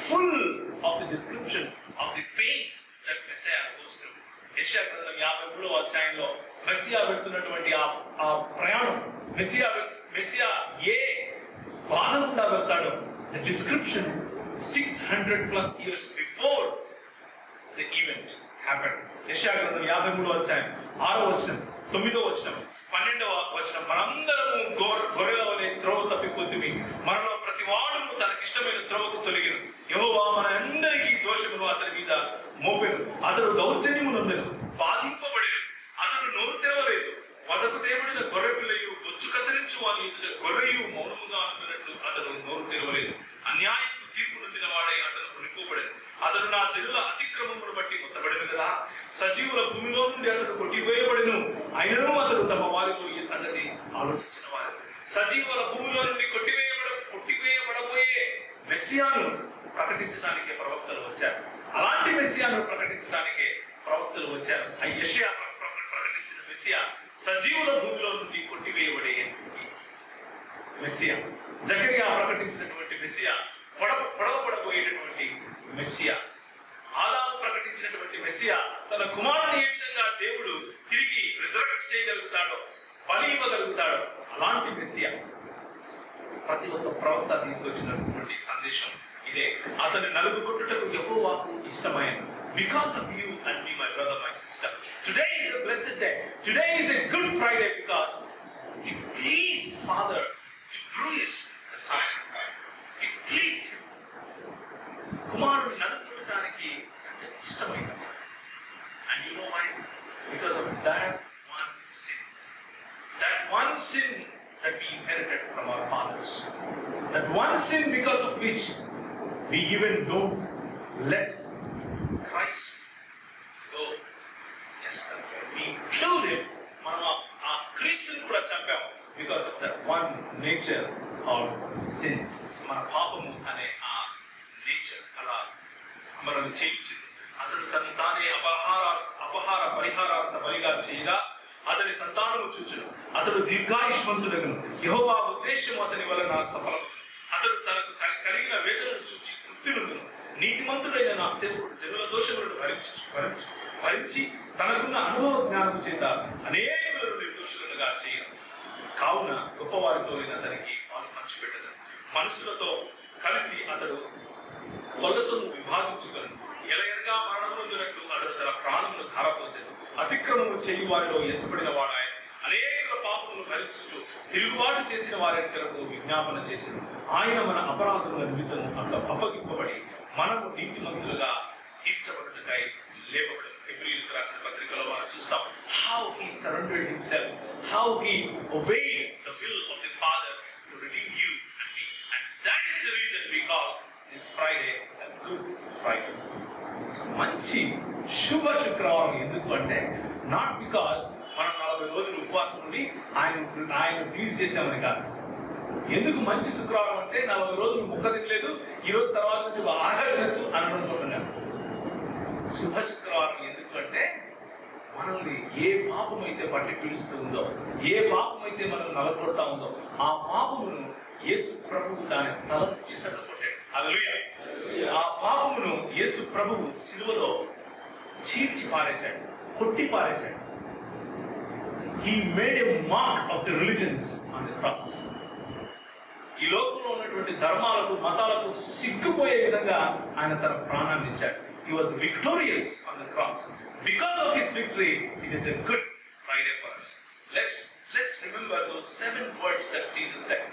full of the description of the pain that Messiah goes through. యెషయా గ్రంథం 53వ అధ్యాయంలో మెస్సియా వెళ్తున్నటువంటి ఆ ప్రయాణం, మెస్సియా ఏ బాధ గుండా వెళ్తాడో the description 600+ years before the event happened. యెషయా గ్రంథం 53వ అధ్యాయం 6వ వచనం, 9వ వచనం, 12వ వచనం. మనందరము గొర్రెల వలె త్రోవ తప్పిపోతిమి, మనలో ప్రతి వాడును తనకిష్టమైన త్రోవకు తొలగిను. యెహోవా మన అందరికీ దోషమును అతని మీద మోపెను. అతడు దౌర్జన్యము నొందెను, బాధింపబడెను, అతడు నోరు తెరవలేదు. వదకు దేవుడిన గొర్రె పిల్లయు బొచ్చు కత్తిరించు వాని ఎదుట గొర్రెయు మౌనముగా అనుకున్నట్లు అతడు నోరు తెరవలేదు. అన్యాయపు తీర్పు నొందిన వాడై అతను కొనిపోబడెను. అతడు నా జనుల అతిక్రమమును బట్టి మొత్తబడెను కదా. సజీవుల భూమిలో నుండి అతడు కొట్టివేయబడెను. అయినను అతడు తమ వారిలో ఈ సంగతి ఆలోచించిన వారు. సజీవుల భూమిలో నుండి కొట్టివేయబడబోయే మెస్సియాను ప్రకటించడానికే ప్రవక్తలు వచ్చారు. అలాంటి మెస్సియాను ప్రకటించడానికే ప్రవక్తలు వచ్చారు. ఆ యెషయా ప్రకటించిన మెస్సియా సజీవుల భూమిలో నుండి కొట్టివేయబడే మెస్సియా. జకరియా ప్రకటించినటువంటి మెస్సియా పొడవబడబోయేటటువంటి మెస్సియా. ఆదాము ప్రకటించినటువంటి మెస్సియా తన కుమారుని ఏ విధంగా దేవుడు తిరిగి రిజరెక్ట్ చేయగలుగుతాడో, బలి ఇవ్వగలుగుతాడో అలాంటి మెస్సియా. ప్రతి ఒక్క ప్రవక్త తీసుకొచ్చినటువంటి సందేశం ఇదే. అతని నలుగుగొట్టుటకు యెహోవాకు ఇష్టమైనది. Because of you and me, my brother, my sister, today is a blessed day. Today is a Good Friday because it pleased Father to bruise the Son. It pleased him. కుమారుడు నలుగుగొట్టడానికి ఇష్టమైనది. And you know why? Because of that one sin. That one sin that we inherited from our fathers. That one sin because of which we even don't let Christ go. Just that we killed him. మనం ఆ క్రీస్తుని కూడా చంపాం because of that one nature called sin. మన పాపము అనే ఆ nature అలా మనం చేయించింది. అతడు తను తానే అపహార పరిహారార్థ బలిగా చేయగా అతని సంతానము చూచును. అతడు దీర్ఘాయుష్మంతుడగును. యెహోవా ఉద్దేశము అతని వలన సఫలము. అతడు తనకు కలిగిన వేదనను చూచి తృప్తి నొందును. నీతిమంతుడైన నా సేవకుడు జనుల దోషములను భరించి తనకున్న అనుభవ జ్ఞానం చేత అనేకులను నిర్దోషులుగా చేయను. కావున గొప్పవారితో అతనికి పాలు పంచిపెట్టదు. మనుషులతో కలిసి అతడు కొలసను విభాగించుకొను. ఎలయనగా మరణమునొందినట్లు అతడు తన ప్రాణమును ధారపోసెను. అతిక్రమము చేయు వారిలో ఎంచబడిన వాడాయన. అనేక పాపములను భరించుచు తిరుగుబాటు చేసిన వారి కొరకు విజ్ఞాపన చేసెను. ఆయన మన అపరాధముల నిమిత్తము అట్లా అప్పగింపబడి మనము నీతిమంతులుగా తీర్చబడుటకై లేపబడెను. హెబ్రీయులకు రాసిన పత్రికలో మనం చూస్తాం how he surrendered himself, how he obeyed the will of the Father to redeem you and me. And that is the reason we call this Friday a Good Friday. మంచి శుభ శుక్రవారం. ఎందుకు అంటే నాట్ బికాస్ మనం 40 రోజులు ఉపవాసం ఉండి ఆయన ప్లీజ్ చేసామని కాదు. ఎందుకు మంచి శుక్రవారం అంటే 40 రోజులు ముక్క తినలేదు, ఈ రోజు తర్వాత నుంచి బాగా తినచ్చు అనడం కోసం కాదు. శుభ శుక్రవారం ఎందుకు అంటే మనల్ని ఏ పాపం అయితే పట్టి పీడిస్తూ ఉందో, ఏ పాపం అయితే మనం నలగొడతా ఉందో ఆ పాపమును యేసు ప్రభువు దాని తల చిట్టత కొట్టాడు. హల్లెలూయా. ఆ పాపమును యేసు ప్రభువు సిలువలో చీల్చి పారేశాడు, కొట్టి పారేశాడు. He made a mark of the religions on the cross. ఈ లోకంలో ఉన్నటువంటి ధర్మాలకు మతాలకు సిగ్గుపోయే విధంగా ఆయన తన ప్రాణాన్ని ఇచ్చాడు. He was victorious on the cross. Because of his victory, it is a Good Friday for us. Let's remember those 7 words that Jesus said.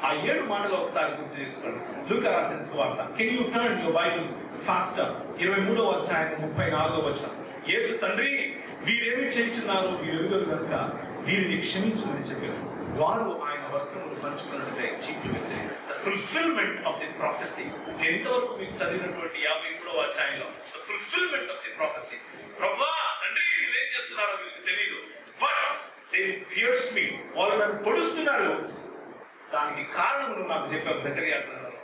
ఆ 7 మాటలు ఒకసారి గుర్తు చేసుకోండి. లూకా రాసిన సువార్త. Can you turn your Bibles faster? 23వ అధ్యాయం 34వ వచనం. యేసు తండ్రి వీరేమి చేయించున్నారో వీరెరుగరు కనుక వీరిని క్షమించమని చెప్పారు. వారు ఆయన వస్త్రములు పంచుకున్నట్టుగా చీట్లు వేసే ఫుల్ఫిల్మెంట్ ఆఫ్ ది ప్రాఫెసీ. ఎంతవరకు మీకు చదివినటువంటి 53వ అధ్యాయంలో the fulfilment of the prophecy. ప్రభువా తండ్రి వీళ్ళు ఏం చేస్తున్నారో మీకు తెలియదు, బట్ దే పియర్స్ మీ, వాళ్ళు నన్ను పొడుస్తున్నారు, దానికి కారణం నువ్వు నాకు చెప్పావు జకరియా గ్రంథంలో.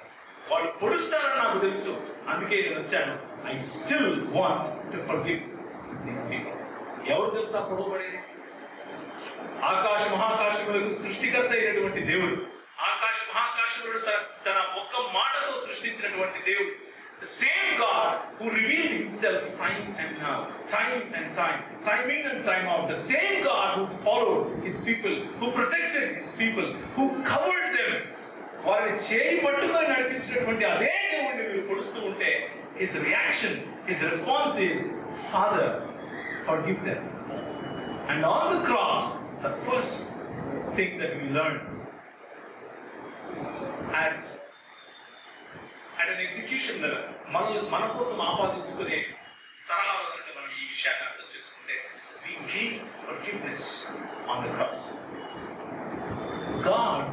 వాళ్ళు పొడుస్తారని నాకు తెలుసు, అందుకే నేను వచ్చాను. I still want to forgive these people. ఎవరు తెలుసా పొడవబడేది? ఆకాశ మహాకాశములకు సృష్టికర్త అయినటువంటి దేవుడు. ఆకాశ మహాకాశములను తన ఒక్క మాటతో సృష్టించినటువంటి దేవుడు. The same God who revealed himself time and now, time and time, time in and time out. The same God who followed his people, who protected his people, who covered them. వారిని చేయి పట్టుకొని నడిపించినటువంటి అదే దేవుడిని మీరు పొడుస్తూ ఉంటే his reaction, his response is, Father, forgive them. And on the cross, the first thing that we learned at an execution level, మన కోసం ఆపాదించుకునే తరహాలో కనుక మనం ఈ విషయాన్ని అర్థం చేసుకుంటే, we gain forgiveness on the cross. God,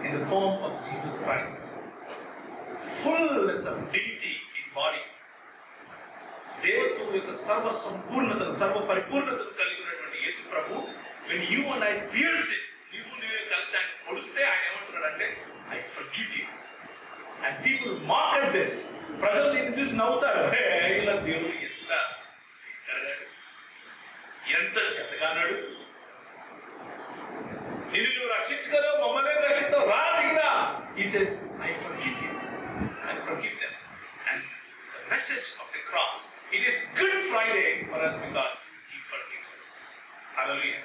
in the form of Jesus Christ, fullness of deity in body, దేవత్వం యొక్క సర్వ సంపూర్ణతను, సర్వ పరిపూర్ణతను కలిగి ఉన్నటువంటి యేసు ప్రభు, when you and I pierce it, నీవు నేను కలిసి ఆయన పొడిస్తే ఆయన ఏమంటున్నాడంటే, I forgive you. And people mock at this. ప్రజలు దీన్ని చూసి నవ్వుతారు. ఇలా దేవుడు ఎంత చెత్తగానాడు, నిన్ను నువ్వు రక్షించుకోలేవు, మమ్మల్ని రక్షిస్తావు, రా దిగిరా. He says, I forgive you. I forgive them. And the message of the cross, it is Good Friday for us because he forgives us. Hallelujah.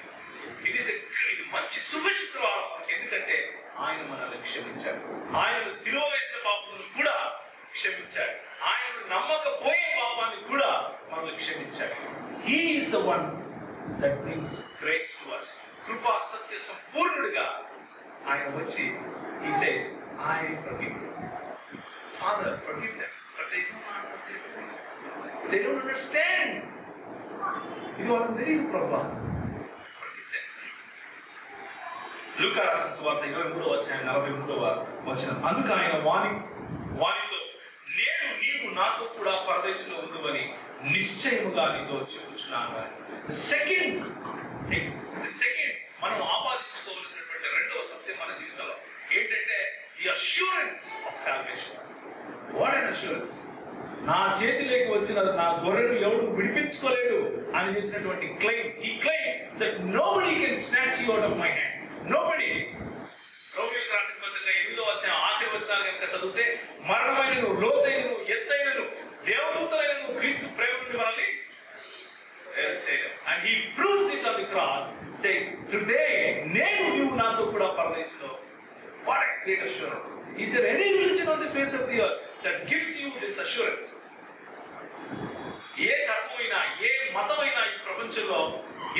It is ఇది మంచి శుభ శుక్రవారం మనకి, ఎందుకంటే ఆయన మనల్ని క్షమించాడు. ఆయన శిలువ వేసిన పాపాలను కూడా క్షమించాడు. ఆయన నమ్మకపోయే పాపాన్ని కూడా మనల్ని క్షమించాడు. He is the one that brings grace to us. కృపా సత్య సంపూర్ణుడిగా ఆయన వచ్చి he says, I forgive you. Father, forgive them, but they do not what they do. They don't understand. ఇది వాళ్ళకి తెలియదు ప్రభువా. లూకా రాసిన సువార్త 23వ అధ్యాయం 43వ వచనం. అందుకు ఆయన వానితో, నేను నీవు నాతో కూడా పరదేశంలో ఉండువని నిశ్చయముగా నీతో చెప్పుచున్నాను. The second మనం ఆపాదించుకోవాల్సినటువంటి రెండవ సత్యం మన జీవితంలో ఏంటంటే, the assurance of salvation. What an assurance! నా చేతిలోకి వచ్చిన నా గొర్రెను ఎవడు విడిపించుకోలేడు అని చేసినటువంటి claim. He claimed that nobody can snatch you out of my hand. Nobody. రోమిలకు రాసిన పత్రిక 8వ అధ్యాయం ఆఖరి వచనాలు కనుక చదివితే, మరణమైనను, లోతైనను, ఎత్తైనను, దేవదూతలైనను క్రీస్తు ప్రేమ నుండి మనల్ని వేరు చేయలేం. And he proves it on the cross, saying, today నేను నీవు నాతో కూడా పరదేశంలో. What a great assurance! Is there any religion on the face of the earth that gives you this assurance? ఏ ధర్మమైనా, ఏ మతమైనా ఈ ప్రపంచంలో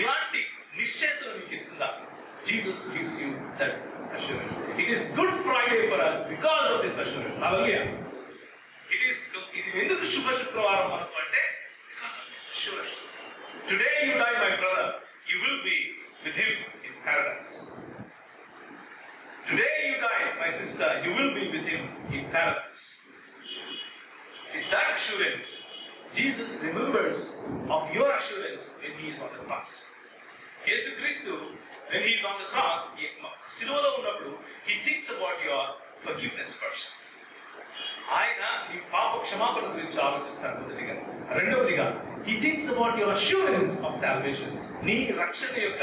ఇలాంటి నిశ్చయతను మీకు ఇస్తుందా? Jesus gives you that assurance. It is Good Friday for us because of this assurance. Hallelujah. ఇది ఎందుకు శుభ శుక్రవారం మనకు అంటే, because of this assurance. Today you die, my brother, you will be with him in paradise. Today you die, my sister, you will be with him in paradise. With that assurance, Jesus remembers of your assurance when he is on the cross. యేసు క్రీస్తు when he is on the cross, శిలువలో ఉన్నప్పుడు, he thinks about your forgiveness first. ఆయన నీ పాప క్షమాపణ గురించి ఆలోచిస్తాడు మొదటిగా. రెండవదిగా, he thinks about your assurance of salvation. నీ రక్షణ యొక్క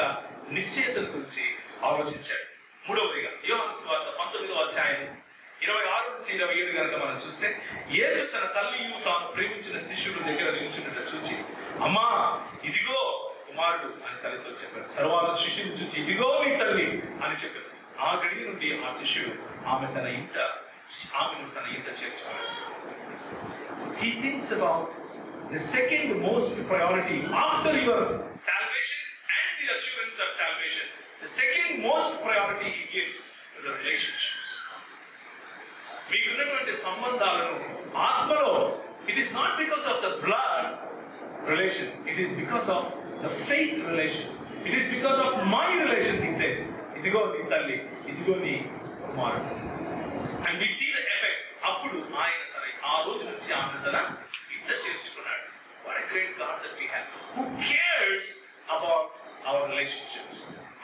నిశ్చయత గురించి ఆలోచించాడు. మూడవదిగా, యోహాను సువార్త 19వ అధ్యాయం 26 నుంచి 27 కనుక మనం చూస్తే, యేసు తన తల్లియు తాను ప్రేమించిన శిష్యుల దగ్గర నిల్చున్నట్టు చూచి, అమ్మా ఇదిగో కుమారుడు అని తల్లితో చెప్పారు. తర్వాత శిష్యుని చూసి, ఇదిగో నీ తల్లి అని చెప్పారు. ఆ గడి నుండి ఆ శిష్యుడు ఆమెను తన ఇంట చేర్చాడు. He thinks about the second most priority after your salvation and the assurance of salvation. The second most priority he gives to the relationships. మీకున్నటువంటి సంబంధాలను ఆత్మలో, it is not because of the blood relation, it is because of the faith relation. It is because of my relation, he says. ఇదిగో నీ తల్లి, ఇదిగో నీ కుమారుడు. And we see the effect. అప్పుడు ఆయన ఆ రోజు నుంచి ఆమె తన ఇంట చేర్చుకున్నాడు. What a great God that we have. Who cares about our relationships?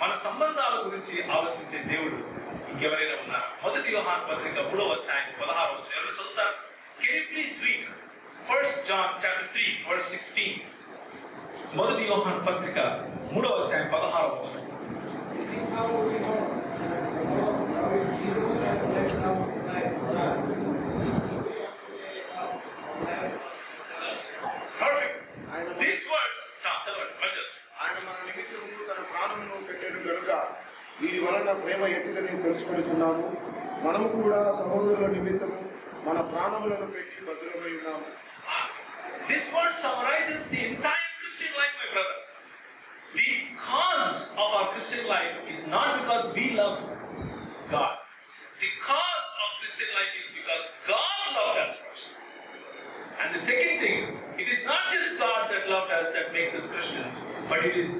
మన సంబంధాల గురించి ఆలోచించే దేవుడు ఇంకెవరైనా ఉన్నారా? మొదటి యోహాను పత్రిక 3వ అధ్యాయం 16వ వచనం ఎవరు చదువుతారు? Can you please read 1 John chapter 3 verse 16? మొదటి యోహాను పత్రిక 3వ అధ్యాయం 16వ వచనం. Perfect. This verse, ఆయన మన నిమిత్తము తన ప్రాణమును పెట్టెను గనుక వీరి వలన ప్రేమ ఎట్టిదని తెలుసుకొనుచున్నాము. మనము కూడా సహోదరుల నిమిత్తము మన ప్రాణములను పెట్టి భద్రమై ఉన్నాము. This verse summarizes the entire Christian life, my brother. The cause of our Christian life is not because we love God. The cause of Christian life is because God loved us first. And the second thing, it is not just God that loved us that makes us Christians, but it is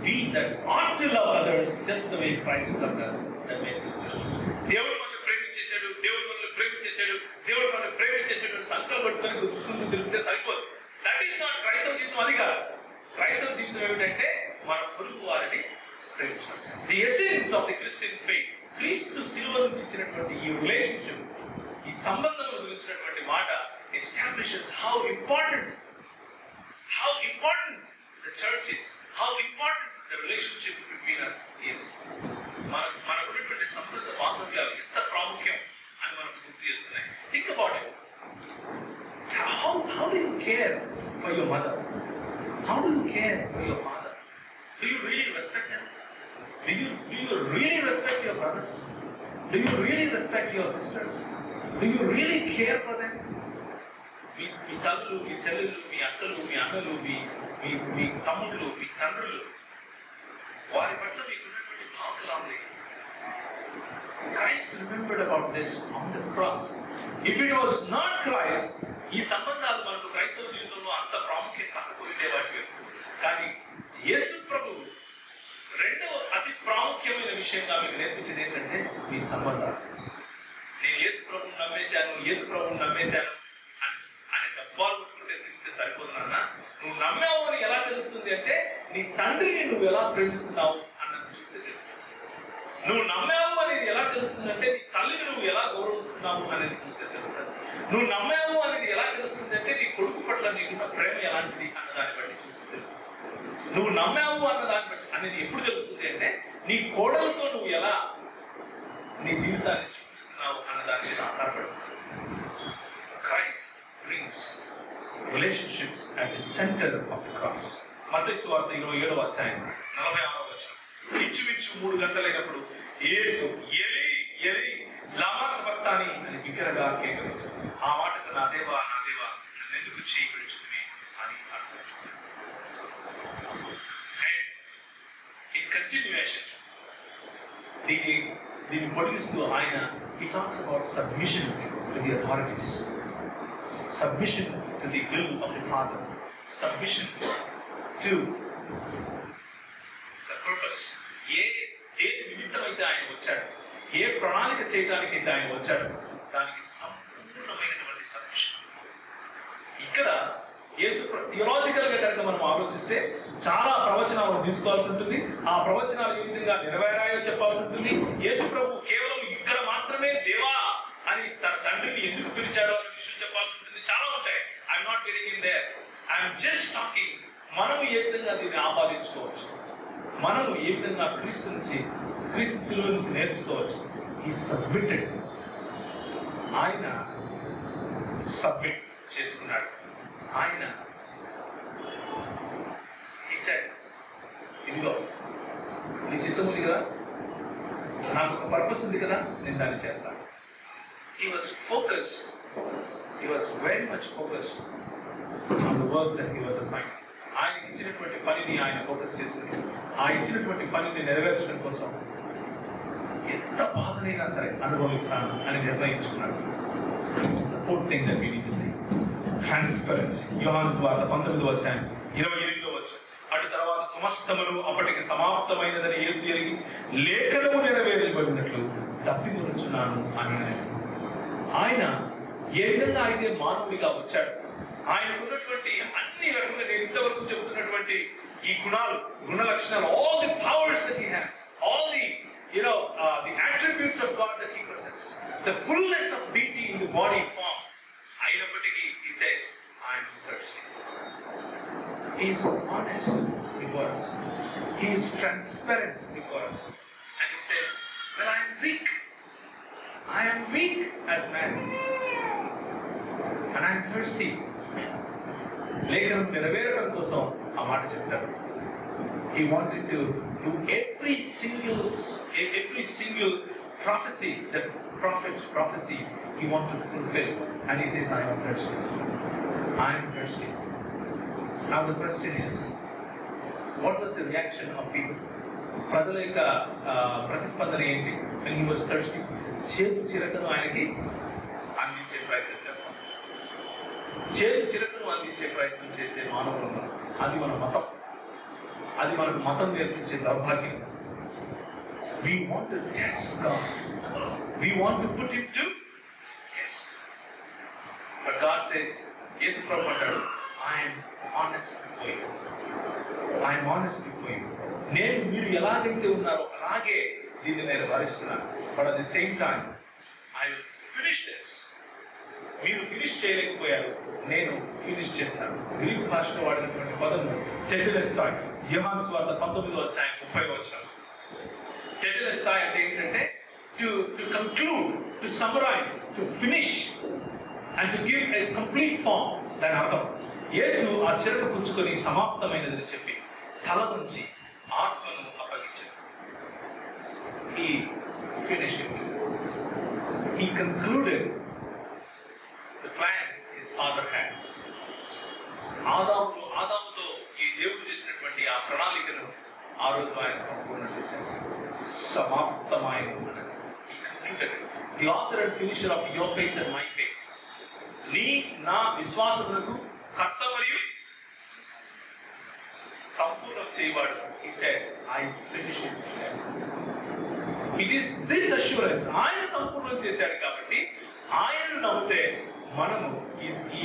we that ought to love others just the way Christ loved us that makes us Christians. దేవుడు మనల్ని ప్రేమించేశాడు, దేవుడు మనల్ని ప్రేమించేశాడు, దేవుడు మనల్ని ప్రేమించేశాడు అని సంకల్పం పట్టుకొని గుర్తుకుంటూ తిరిగితే సరిపోదు. దట్ ఈస్ నాట్ క్రైస్తవ జీవితం. అది కాదు. క్రైస్తవ జీవితం ఏమిటంటే మన పొరుగు వారిని ప్రేమించడం. The essence of the Christian faith, క్రీస్తు శిలువ నుంచి ఇచ్చినటువంటి ఈ రిలేషన్షిప్, ఈ సంబంధం గురించినటువంటి మాట establishes how important the church is, how important the relationship between us is. మన ఉన్నటువంటి సంబంధ బాంధవ్యాలు ఎంత ప్రాముఖ్యం అని మనకు గుర్తు చేస్తున్నాయి. Think about it. How do you care for your mother? How do you care for your father? Do you really respect them? Do you really respect your brothers? Do you really respect your sisters? Do you really care for them? మీ తల్లులు, మీ చెల్లెళ్ళు, మీ అక్కలు, మీ అన్నలు, మీ తమ్ముళ్ళు, మీ తండ్రులు, వారి పట్ల మీకున్నటువంటి భావనలు. Christ remembered about this on the cross. If it was not Christ, ఈ సంబంధాలు మనకు క్రైస్తవ జీవితంలో అంత ప్రాముఖ్యం కాకపోయిండే వాటి. కానీ యేసు ప్రభు రెండవ అతి ప్రాముఖ్యమైన విషయంగా మీకు నేర్పించేది ఏంటంటే మీ సంబంధాలు. నేను యేసు ప్రభువుని నమ్మేశాను అని డబ్బాలు కొట్టుకుంటే తిరిగితే సరిపోదు నాన్న. నువ్వు నమ్మావు అని ఎలా తెలుస్తుంది అంటే నీ తండ్రిని నువ్వు ఎలా ప్రేమిస్తున్నావు అన్నది చూస్తే తెలుస్తుంది. నువ్వు నమ్మావు అనేది ఎలా తెలుస్తుంది అంటే నీ తల్లిని నువ్వు ఎలా గౌరవిస్తున్నావు అనేది చూస్తే తెలుస్తుంది. నువ్వు నమ్మావు అనేది ఎలా తెలుస్తుంది అంటే నీ కొడుకు పట్ల నీకున్న ప్రేమ ఎలాంటిది అన్న దాన్ని బట్టి చూస్తే తెలుస్తుంది. నువ్వు నమ్మావు అన్న దాన్ని బట్టి అనేది ఎప్పుడు తెలుస్తుంది అంటే నీ కోడలతో నువ్వు ఎలా నీ జీవితాన్ని చూపిస్తున్నావు అన్న దాని మీద ఆధారపడుతుంది. Christ brings relationships at the center of the cross. మత్తయి సువార్త 27వ అధ్యాయం 46వ వచనం. ఇంచుమించు 3 గంటలైనప్పుడు యేసు ఎలీ ఎలీ లామా సబక్తాని అని బిగ్గరగా కేకవేశాడు. ఆ మాటకు నా దేవా నన్ను ఎందుకు చేయి విడిచితివి అని అర్థం. And in continuation, దీన్ని పొడిగిస్తూ ఆయన he talks about submission to the authorities, submission to the will of the Father, submission to the purpose. దేని నిమిత్తమైతే ఆయన వచ్చాడు, ఏ ప్రణాళిక చేయడానికి ఆయన వచ్చాడు, దానికి సంపూర్ణమైనటువంటి సబ్మిషన్. ఇక్కడ యేసు థియలాజికల్ గా కనుక మనం ఆలోచిస్తే చాలా ప్రవచనాలను తీసుకోవాల్సి ఉంటుంది. ఆ ప్రవచనాలు ఏ విధంగా నెరవేరాయో చెప్పాల్సి ఉంటుంది. యేసు ప్రభు కేవలం ఇక్కడ మాత్రమే దేవా అని తన తండ్రిని ఎందుకు పిలిచాడో అనే విషయం చెప్పాల్సి ఉంటుంది. చాలా ఉంటాయి. I'm not getting in there, I'm just talking. మనం ఏ విధంగా దీన్ని ఆపాదించుకోవచ్చు, మనము ఏ విధంగా క్రీస్తు శిలువ నుంచి నేర్చుకోవచ్చు. ఈ సబ్మిటెడ్, ఆయన సబ్మిట్ చేసుకున్నాడు. ఆయన he said, ఇదిగో నీ చిత్తం ఉంది కదా, నాకు ఒక పర్పస్ ఉంది కదా, నేను దాన్ని చేస్తాను. He was focused. He was very much focused on the work that he was assigned. ఆయనకి ఇచ్చినటువంటి పనిని ఆయన ఫోకస్ చేసుకుని ఆ ఇచ్చినటువంటి పనిని నెరవేర్చడం కోసం ఎంత బాధనైనా సరే అనుభవిస్తాను అని నిర్ణయించుకున్నాడు. The fourth thing that we need to see, transparency. యోహాను సువార్త 19వ అధ్యాయం 28వ వచనం. అటు తర్వాత సమస్తమును అప్పటికి సమాప్తమైనదని యేసు ఎరిగి లేఖనము నెరవేర్చబడినట్లు తప్పికొనుచున్నాను అని ఆయన ఏ విధంగా అయితే మానవుడిగా వచ్చాడు, ఆయనకున్నటువంటి అన్ని రకములు నేను ఇంతవరకు చెబుతున్నటువంటి ఈ గుణ లక్షణాలు, all the powers that he had, all the the attributes of God that he possessed, the fullness of deity in the body form, అయినప్పటికీ he says, I am thirsty. He is honest before us. He is transparent before us. And he says, well, I am weak. I am weak as man. And I am thirsty. లేఖనం నెరవేరడం కోసం ఆ మాట చెప్తాడు. He wanted to do every single prophecy, the prophet's prophecy, he wanted to fulfill. And he says, I am thirsty. I am thirsty. Now the question is, what was the reaction of people? ప్రజల యొక్క ప్రతిస్పందన ఏంటి? when he was thirsty, చేదు చిరకను ఆయనకి అందించే ప్రయత్నం చేస్తాం. చేదు చిరకను అందించే ప్రయత్నం చేసే మానవులు, అది మన మతం, అది మనకు మతం నేర్పించే దౌర్భాగ్యం. We want to test God. We want to put him to test. But God says, యేసు ప్రభువు అంటాడు, I am honest before you. I am honest before you. నేను మీరు ఎలాగైతే ఉన్నారో అలాగే దీన్ని నేను భరిస్తున్నాను. But at the same time, I will finish this. మీరు ఫినిష్ చేయలేకపోయారు, నేను ఫినిష్ చేస్తాను. గ్రీక్ భాషలో వాడినటువంటి పదము టెటెలెస్టాయ్. యోహాను సువార్త 19వ అధ్యాయం 30వ వచనం. టెటెలెస్టాయ్ అంటే ఏంటంటే to conclude, to summarize, to finish and to give a complete form. దాని అర్థం, యేసు ఆ చిరక పుచ్చుకొని సమాప్తమైనదని చెప్పి తల నుంచి ఆత్మను అప్పగించాడు. He finished it. He concluded the plan his father had. ఆదాముతో ఈ దేవుడు చేసినటువంటి ఆ ప్రణాళికను ఆ రోజు ఆయన సంపూర్ణ చేశాడు. సమాప్తమైన the author and finisher of your faith and my faith. నీ నా విశ్వాసమునకు కర్త మరియు సంపూర్ణం చేయవాడు. He said, I finished it. It is this assurance. ఆయన సంపూర్ణం చేశాడు కాబట్టి ఆయనను నమ్మితే మనము ఈ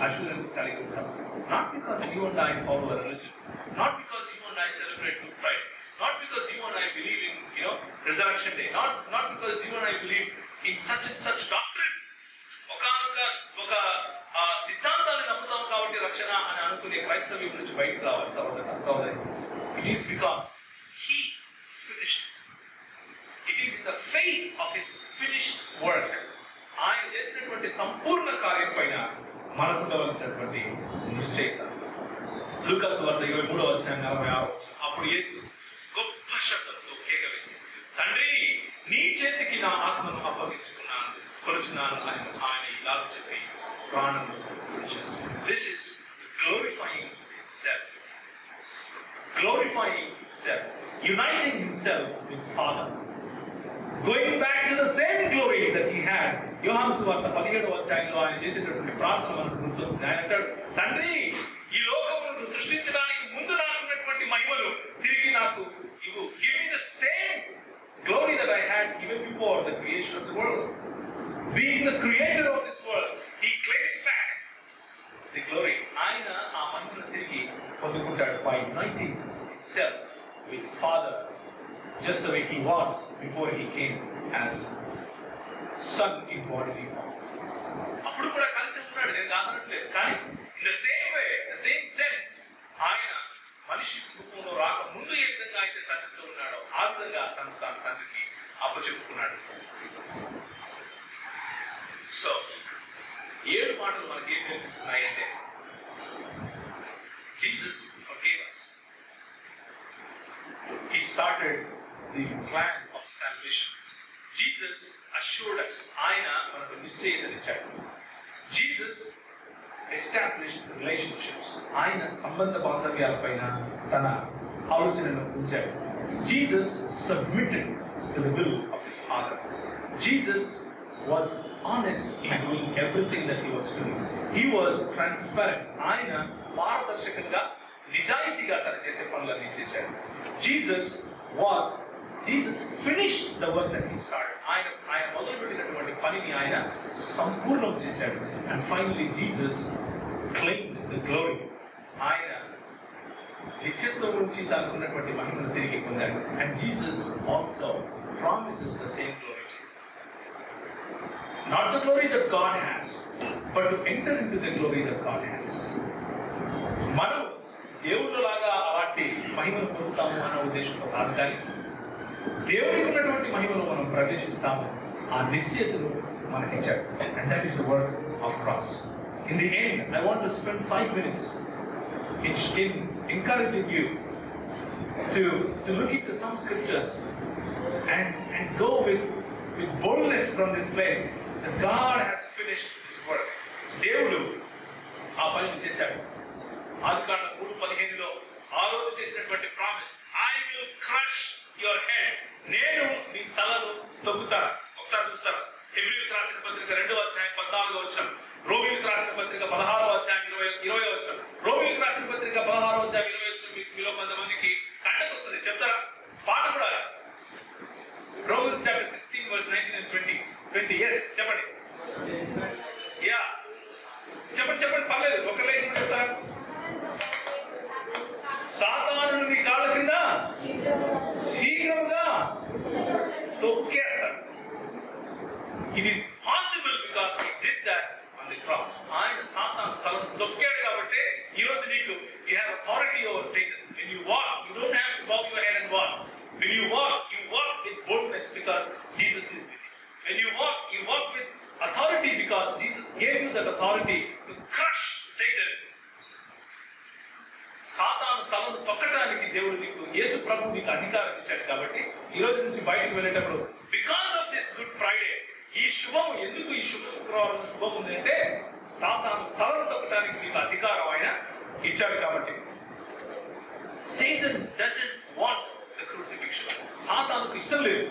అష్యూరెన్స్ కలిగి ఉంటాం. Not because you and I follow a religion, not because you and I celebrate Good Friday, not because you and I believe in resurrection day, not because you and I believe in such and such doctrine. ఒక సిద్ధాంతాన్ని నమ్ముతాం కాబట్టి రక్షణ అని అనుకునే క్రైస్తవ్యం నుంచి బయటకు రావాలి సహోదరి. It is because he finished it. It is in the faith of his finished work. ఆయన చేసినటువంటి సంపూర్ణ కార్యం పైన మనకు ఉండవలసినటువంటి నిశ్చయత. లూకా సువార్త 23వ అధ్యాయం 46వ వచనం. అప్పుడు యేసు గొప్ప శబ్దంతో కేక వేసి, తండ్రి, నీ చేతికి నా ఆత్మను కొలుచున్నాను అని ఆయన ఇలాగ చెప్పి ప్రాణము విడిచాడు. This is glorifying himself, uniting himself with Father, going back to the same glory that he had. యోహాను సువార్త 17వ అధ్యాయంలో ఆయన చేసేటటువంటి ప్రార్థన మనకు గుర్తొస్తుంది. ఆయన అంటాడు, తండ్రి, ఈ లోకమును సృష్టించడానికి ముందు నాకున్నటువంటి మహిమను తిరిగి నాకు ఇవ్వు. Give me the same glory that I had even before the creation of the world. Being the creator of this world, he claims back the glory. ఆయన ఆ మహిమను తిరిగి పొందుకుంటాడు by uniting himself with Father, just the way he was before he came as Son in bodily form. అప్పుడు కూడా కలిసి ఉన్నాడు, నేను కాదనట్లేదు. కానీ in the same way, the same sense, ఆయన మనిషి రూపంలో రాక ముందు ఏ విధంగా అయితే తండ్రితో ఉన్నాడో ఆ విధంగా తను తండ్రికి అప్పచెప్పుకున్నాడు. సో 7 మాటలు మనకి ఏం నేర్పిస్తున్నాయంటే, Jesus forgave us. He started the plan of salvation. Jesus assured us. ఆయన మనకు నిశ్చయతనిచ్చాడు. Jesus established relationships. ఆయన సంబంధ బాంధవ్యాలపైన తన ఆలోచనను ఉంచాడు. Jesus submitted to the will of the Father. Jesus was honest in doing everything that he was doing. He was transparent. ఆయన పారదర్శకంగా నిజాయితీగా తను చేసే పనులన్నీ చేశాడు. Jesus finished the work that he started. ఆయన మొదలుపెట్టినటువంటి పనిని ఆయన సంపూర్ణం చేశాడు. And finally Jesus claimed the glory. ఆయన నిత్యత్వం నుంచి తనకు ఉన్నటువంటి మహిమను తిరిగి పొందాడు. And Jesus also promises the same glory to you. Not the glory that God has, but to enter into the glory that God has. మనం దేవుళ్ళలాగా అలాంటి మహిమను పొందుతాము అన్న ఉద్దేశంతో కాదు, కానీ దేవుడికి ఉన్నటువంటి మహిమను మనం ప్రవేశిస్తాము ఆ నిశ్చయతను మనకి ఇచ్చాడు. And that is the work of cross. In the end I want to spend 5 minutes in encouraging you to look into some scriptures and go with boldness from this place that God has finished this work. దేవుడు ఆ పనిని చేశాడు. ఆదికాండం 3:15లో ఆ రోజు చేసినటువంటి promise, I will crush your head, నేను నీ తలను తొక్కుతాను. ఒకసారి చూస్తారా, హెబ్రీయులకు రాసిన పత్రిక 2వ అధ్యాయం 14వ వచనం, రోమీయులకు రాసిన పత్రిక 16వ అధ్యాయం 20వ వచనం. రోమీయులకు రాసిన పత్రిక 16వ అధ్యాయం 20వ వచనం మీలో కొంతమందికి కంటకు వస్తుంది, చెప్తారా? పాట కూడా Romans chapter 16 verse 19 and 20. Yes, చెప్పండి. యా, చెప్పండి, పర్లేదు, ఒక లేచి చెప్తారా? సాతానుడు నీ కాళ్ళ కింద శీఘ్రముగా తొక్కేస్తాడు. It is possible because he did that on the cross. ఆయన సాతాను తలను తొక్కాడు కాబట్టి ఈ రోజు నీకు you have authority over Satan. When you walk, you don't have to bow your head and walk. When you walk with boldness because Jesus is with you. When you walk with authority because Jesus gave you that authority to crush Satan. సాతాను తలను తొక్కడానికి దేవుడు నీకు, యేసు ప్రభు నీకు అధికారం ఇచ్చాడు. కాబట్టి ఈ రోజు నుంచి బయటకు వెళ్ళేటప్పుడు because of this good Friday, ఈ శుభం ఎందుకు, ఈ శుక్రవారం శుభం ఉంది అంటే సాతాను తలను తొక్కడానికి నీకు అధికారం ఆయన ఇచ్చాడు. కాబట్టి Satan doesn't want the crucifixion. సాతానుకు ఇష్టం లేదు.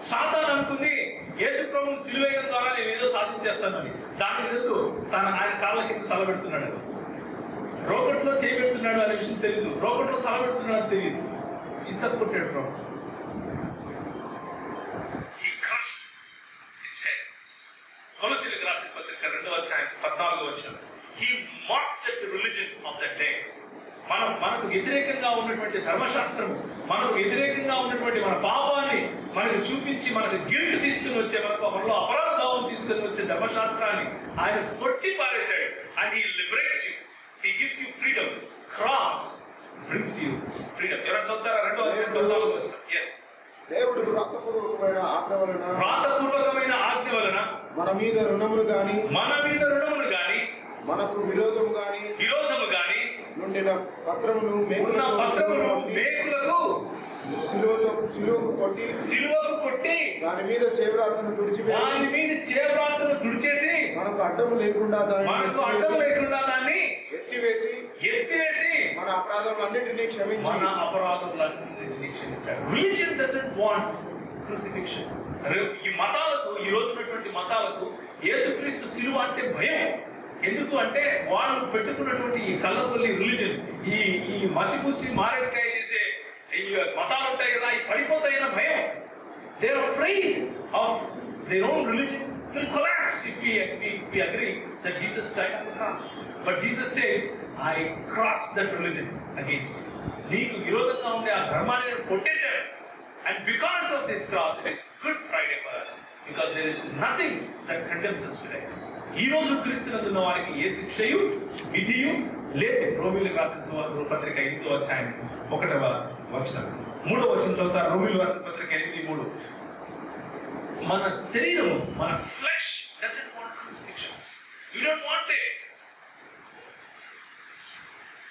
సాతాను అనుకుంది యేసు ప్రభువును సిలువేయడం ద్వారా నేను ఏదో సాధించేస్తానని. దాని ఎందుకు ఆయన కాళ్ళ కింద తలబెడుతున్నాడు, రోకట్లో చేయబెడుతున్నాడు అనే విషయం తెలియదు, రోకట్లో తలబెడుతున్నాడు తెలియదు, చిత్త కొట్టాడు ప్రభు. కొలస్సీయులకు రాసిన పత్రిక 2వ అధ్యాయం 14వ వచనం, he mocked at the religion of that day. మనకు వ్యతిరేకంగా ఉన్నటువంటి ధర్మశాస్త్రము, మనకు వ్యతిరేకంగా ఉన్నటువంటి మన పాపాన్ని మనకు చూపించి మనకు గిల్ట్ తీసుకుని వచ్చే, మనలో అపరాధ భావం తీసుకుని వచ్చే ధర్మశాస్త్రాన్ని ఆయన కొట్టి పారేశాడు. And he liberates you, he gives you freedom. Cross brings you freedom. ఎవరైనా చదువుతారా 2వ అధ్యాయం 14వ వచనం? yes. దేవుడు వ్రాతపూర్వకమైన ఆజ్ఞ వలన మన మీద రుణములు గాని మనకు విరోధము గాని నుండిన పత్రమును మేకులకు సిలువకు కొట్టి దాని మీద చేవ్రాతను తుడిచేసి మనకు అడ్డము లేకుండా దాన్ని ఎత్తివేసి మన అపరాధములన్నిటినీ క్షమించి Religion doesn't want crucifixion. ఈ మతాలకు, ఈ రోజు ఉన్నటువంటి మతాలకు యేసుక్రీస్తు సిలువ అంటే భయం. ఎందుకు అంటే వాళ్ళు పెట్టుకున్నటువంటి ఈ కళ్ళకొల్లి రిలీజన్, ఈ మసిపూసి మారేడుకాయ చేసే ఈ మతాలు ఉంటాయి కదా, ఈ పడిపోతాయన్న భయం. They are afraid of their own religion will collapse if we agree that Jesus died on the cross. But Jesus says, I crossed that religion against you. నీకు విరోధంగా ఉండే ఆ ధర్మాన్ని నేను కొట్టేశాను. And because of this cross, it is Good Friday for us, because there is nothing that condemns us today. ఈ రోజు క్రీస్తునందున్న వారికి ఏ శిక్షయు విధియు లేదు. రోమీయులకు రాసిన పత్రిక 8వ అధ్యాయం 1వ వచనం, 3వ వచనం చదువుతారు. రోమీయులకు రాసిన పత్రిక 8:3, మన శరీరము, మన flesh doesn't want crucifixion. We don't want it.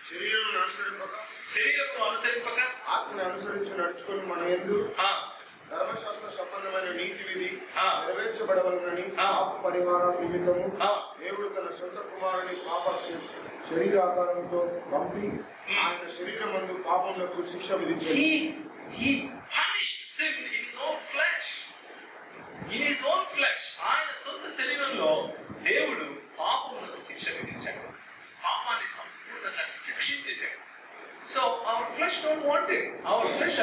శరీరమును అనుసరింపక ఆత్మను అనుసరించి నడుచుకొని మన యందు ధర్మశాస్త్ర సంబంధమైన నీతి విధి నెరవేర్చబడవలనని పాప పరిహారం నిమిత్తము దేవుడు తన సొంత కుమారుని పాప శరీరాకారంతో పంపి ఆయన శరీరమందు పాపములకు శిక్ష విధించాడు. He punished sin in his own flesh. In his own flesh. ఆయన సొంత శరీరంలో దేవుడు పాపములకు శిక్ష విధించాడు. పాపాన్ని సంపూర్ణంగా శిక్షించేశాడు. So our flesh don't want it. Our flesh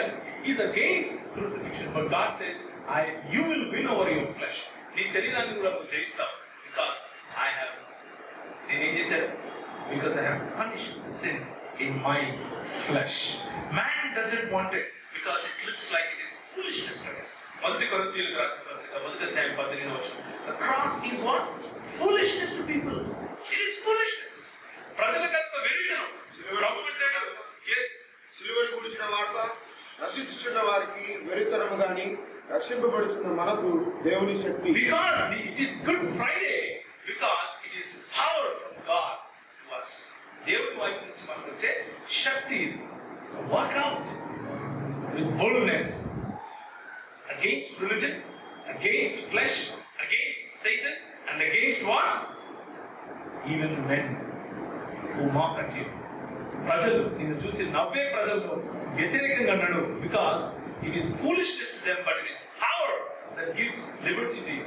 is against crucifixion. But God says, you will win over your flesh. నీ శరీరాన్ని కూడా నువ్వు జయిస్తావు. Because I have, నేనేం చేశాను? Because I have punished the sin in my flesh. Man doesn't want it because it looks like it is foolishness to him. మొదటి కొరింథీయులకు రాసిన పత్రిక 1:18. The cross is what? Foolishness to people. It is foolishness. ప్రజలకు అది వెరితనం. ప్రభు అంటాడు, yes, సిలువను గురించిన వార్త నశించుచున్న వారికి వెరితనము గాని రక్షింపబడుచున్న మనకు దేవుని శక్తి. Because it is Good Friday, because it is power from God to us. దేవుని వైపు నుంచి మనకు వచ్చే శక్తి ఇది. So work out with boldness against religion, against flesh, against Satan, and against what? Even men who mock at you. ప్రజలు నిన్ను చూసి నవ్వే ప్రజలను వ్యతిరేకంగా అన్నాడు. Because it is foolishness to them, but it is power that gives liberty to you,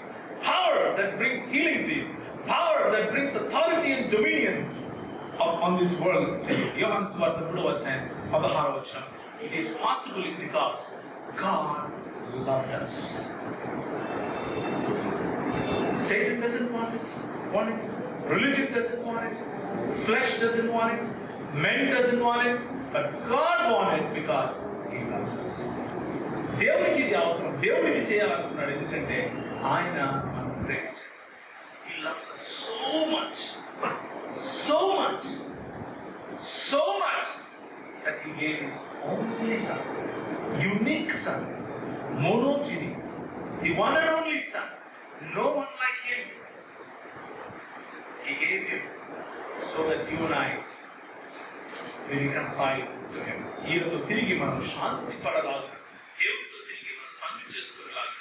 power that brings healing to you, power that brings authority and dominion on this world. యోహాను సువార్త 3:16. It is possible because God loved us. Satan doesn't want it. Religion doesn't want it. Flesh doesn't want it. Men doesn't want it. But God wants it because He loves us. దేవునికి ఇది అవసరం. దేవుడు ఇది చేయాలనుకున్నాడు. ఎందుకంటే ఆయన మనం ప్రేమించాడు. He loves us so much, so much, so much that He gave His only Son, unique Son, monogeny, the one and only Son, no one like Him. He gave Him so that you and I will reconcile to Him. ఈయనతో తిరిగి మనం శాంతి పడలాగా, దేవుడితో తిరిగి మనం సంధి చేసుకునేలాగా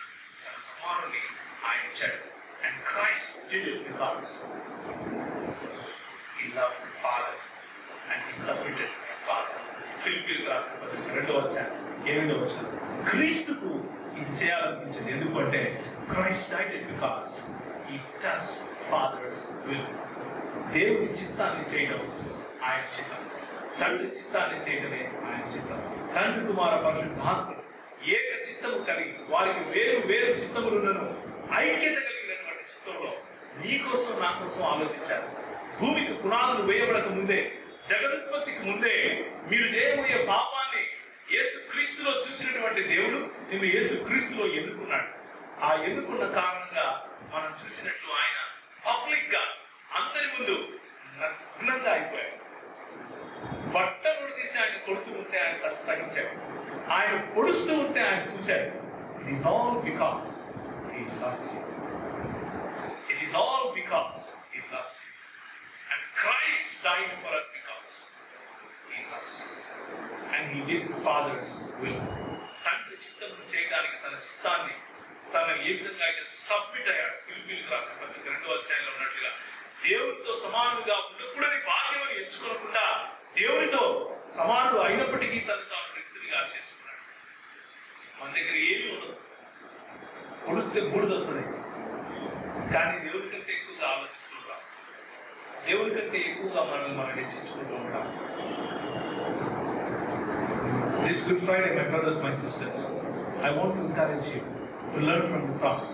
తన కుమారుని ఆయన ఇచ్చాడు. And Christ did it because He loved the Father and He submitted to the Father. ఫిలిప్పీయులకు రాసిన పత్రిక 2:8. క్రీస్తుకు ఇది చేయాలనిపించింది. ఎందుకంటే Christ died it because He does Father's will. దేవుని చిత్తాన్ని చేయడం ఆయన చిత్తం, తండ్రి చిత్తాన్ని చేయడమే ఆయన చిత్తం. తండ్రి కుమార పరిశుద్ధాత్ముడు ఏక చిత్తము కలిగి వారికి వేరు వేరు చిత్తములను ఐక్యత కలిగినటువంటి చిత్తంలో నీ కోసం నా కోసం ఆలోచించారు. భూమికి పునాదులు వేయబడక ముందే, జగదుత్పత్తికి ముందే మీరు చేయబోయే పాపాన్ని యేసు క్రీస్తులో చూసినటువంటి దేవుడు నిన్ను యేసు క్రీస్తులో ఎన్నుకున్నాడు. ఆ ఎన్నుకున్న కారణంగా మనం చూసినట్లు ఆయన పబ్లిక్ గా అందరి ముందు నగ్నంగా అయిపోయాడు. బట్టలు తీసి ఆయన కొడుతూ ఉంటే ఆయన సహించాడు. ఆయన పొడుస్తూ ఉంటే ఆయన చూశాడు. It is all because he loves you. It is all because he loves you. And Christ died for us because he loves you. And he did Father's will. తండ్రి చిత్తం చేయడానికి తన చిత్తాన్ని తను ఏ విధంగా అయితే సబ్మిట్ అయ్యాడు. ఫిలిప్పీయులకు రాసిన పత్రిక 2:8 ఉన్నట్లుగా దేవుడితో సమానంగా ఉండకూడని భాగ్యం అని ఎంచుకోకుండా దేవుడితో సమానుడు అయినప్పటికీ తను తాను వ్యక్తిగా చేసుకున్నాడు. మన దగ్గర ఏమీ ఉండదు, పొడిస్తే బూడిద వస్తుంది, కానీ దేవుడి కంటే ఎక్కువగా ఆలోచిస్తుంటాం, దేవుడి కంటే ఎక్కువగా మనం హెచ్చించుకుంటూ ఉంటాం. This Good Friday, my brothers, my sisters, I want to encourage you to learn from the cross.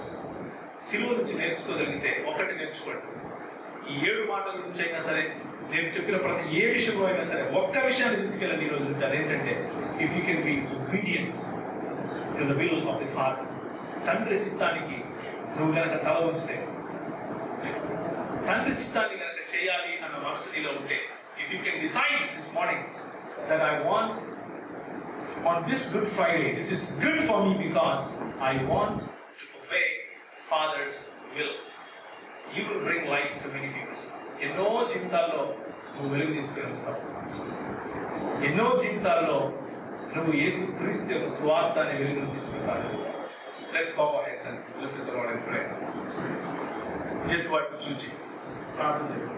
సిలువ నుంచి నేర్చుకోగలిగితే ఒకటి నేర్చుకోండి. ఈ 7 మాటల నుంచి అయినా సరే, నేను చెప్పిన ప్రతి ఏ విషయంలో అయినా సరే ఒక్క విషయాన్ని తీసుకెళ్ళండి ఈ రోజు నుంచి. అదేంటంటే, if you can be obedient to the will of the Father. తండ్రి చిత్తానికి నువ్వు కనుక తల ఉంచితే, తండ్రి చిత్తాన్ని కనుక చేయాలి అన్న మనసు నీలో ఉంటే, if you can decide this morning that I want on this Good Friday, this is good for me because I want to obey Father's will, you will bring light to many people. ఎన్నో జీవితాల్లో నువ్వు వెలుగు తీసుకునిస్తావు. ఎన్నో జీవితాల్లో నువ్వు యేసు క్రీస్తు యొక్క స్వార్థాన్ని వెలుగును తీసుకుంటావు. Let's bow our heads and look to the Lord and pray. యేసు వైపు చూచి ప్రార్థన చేద్దాం.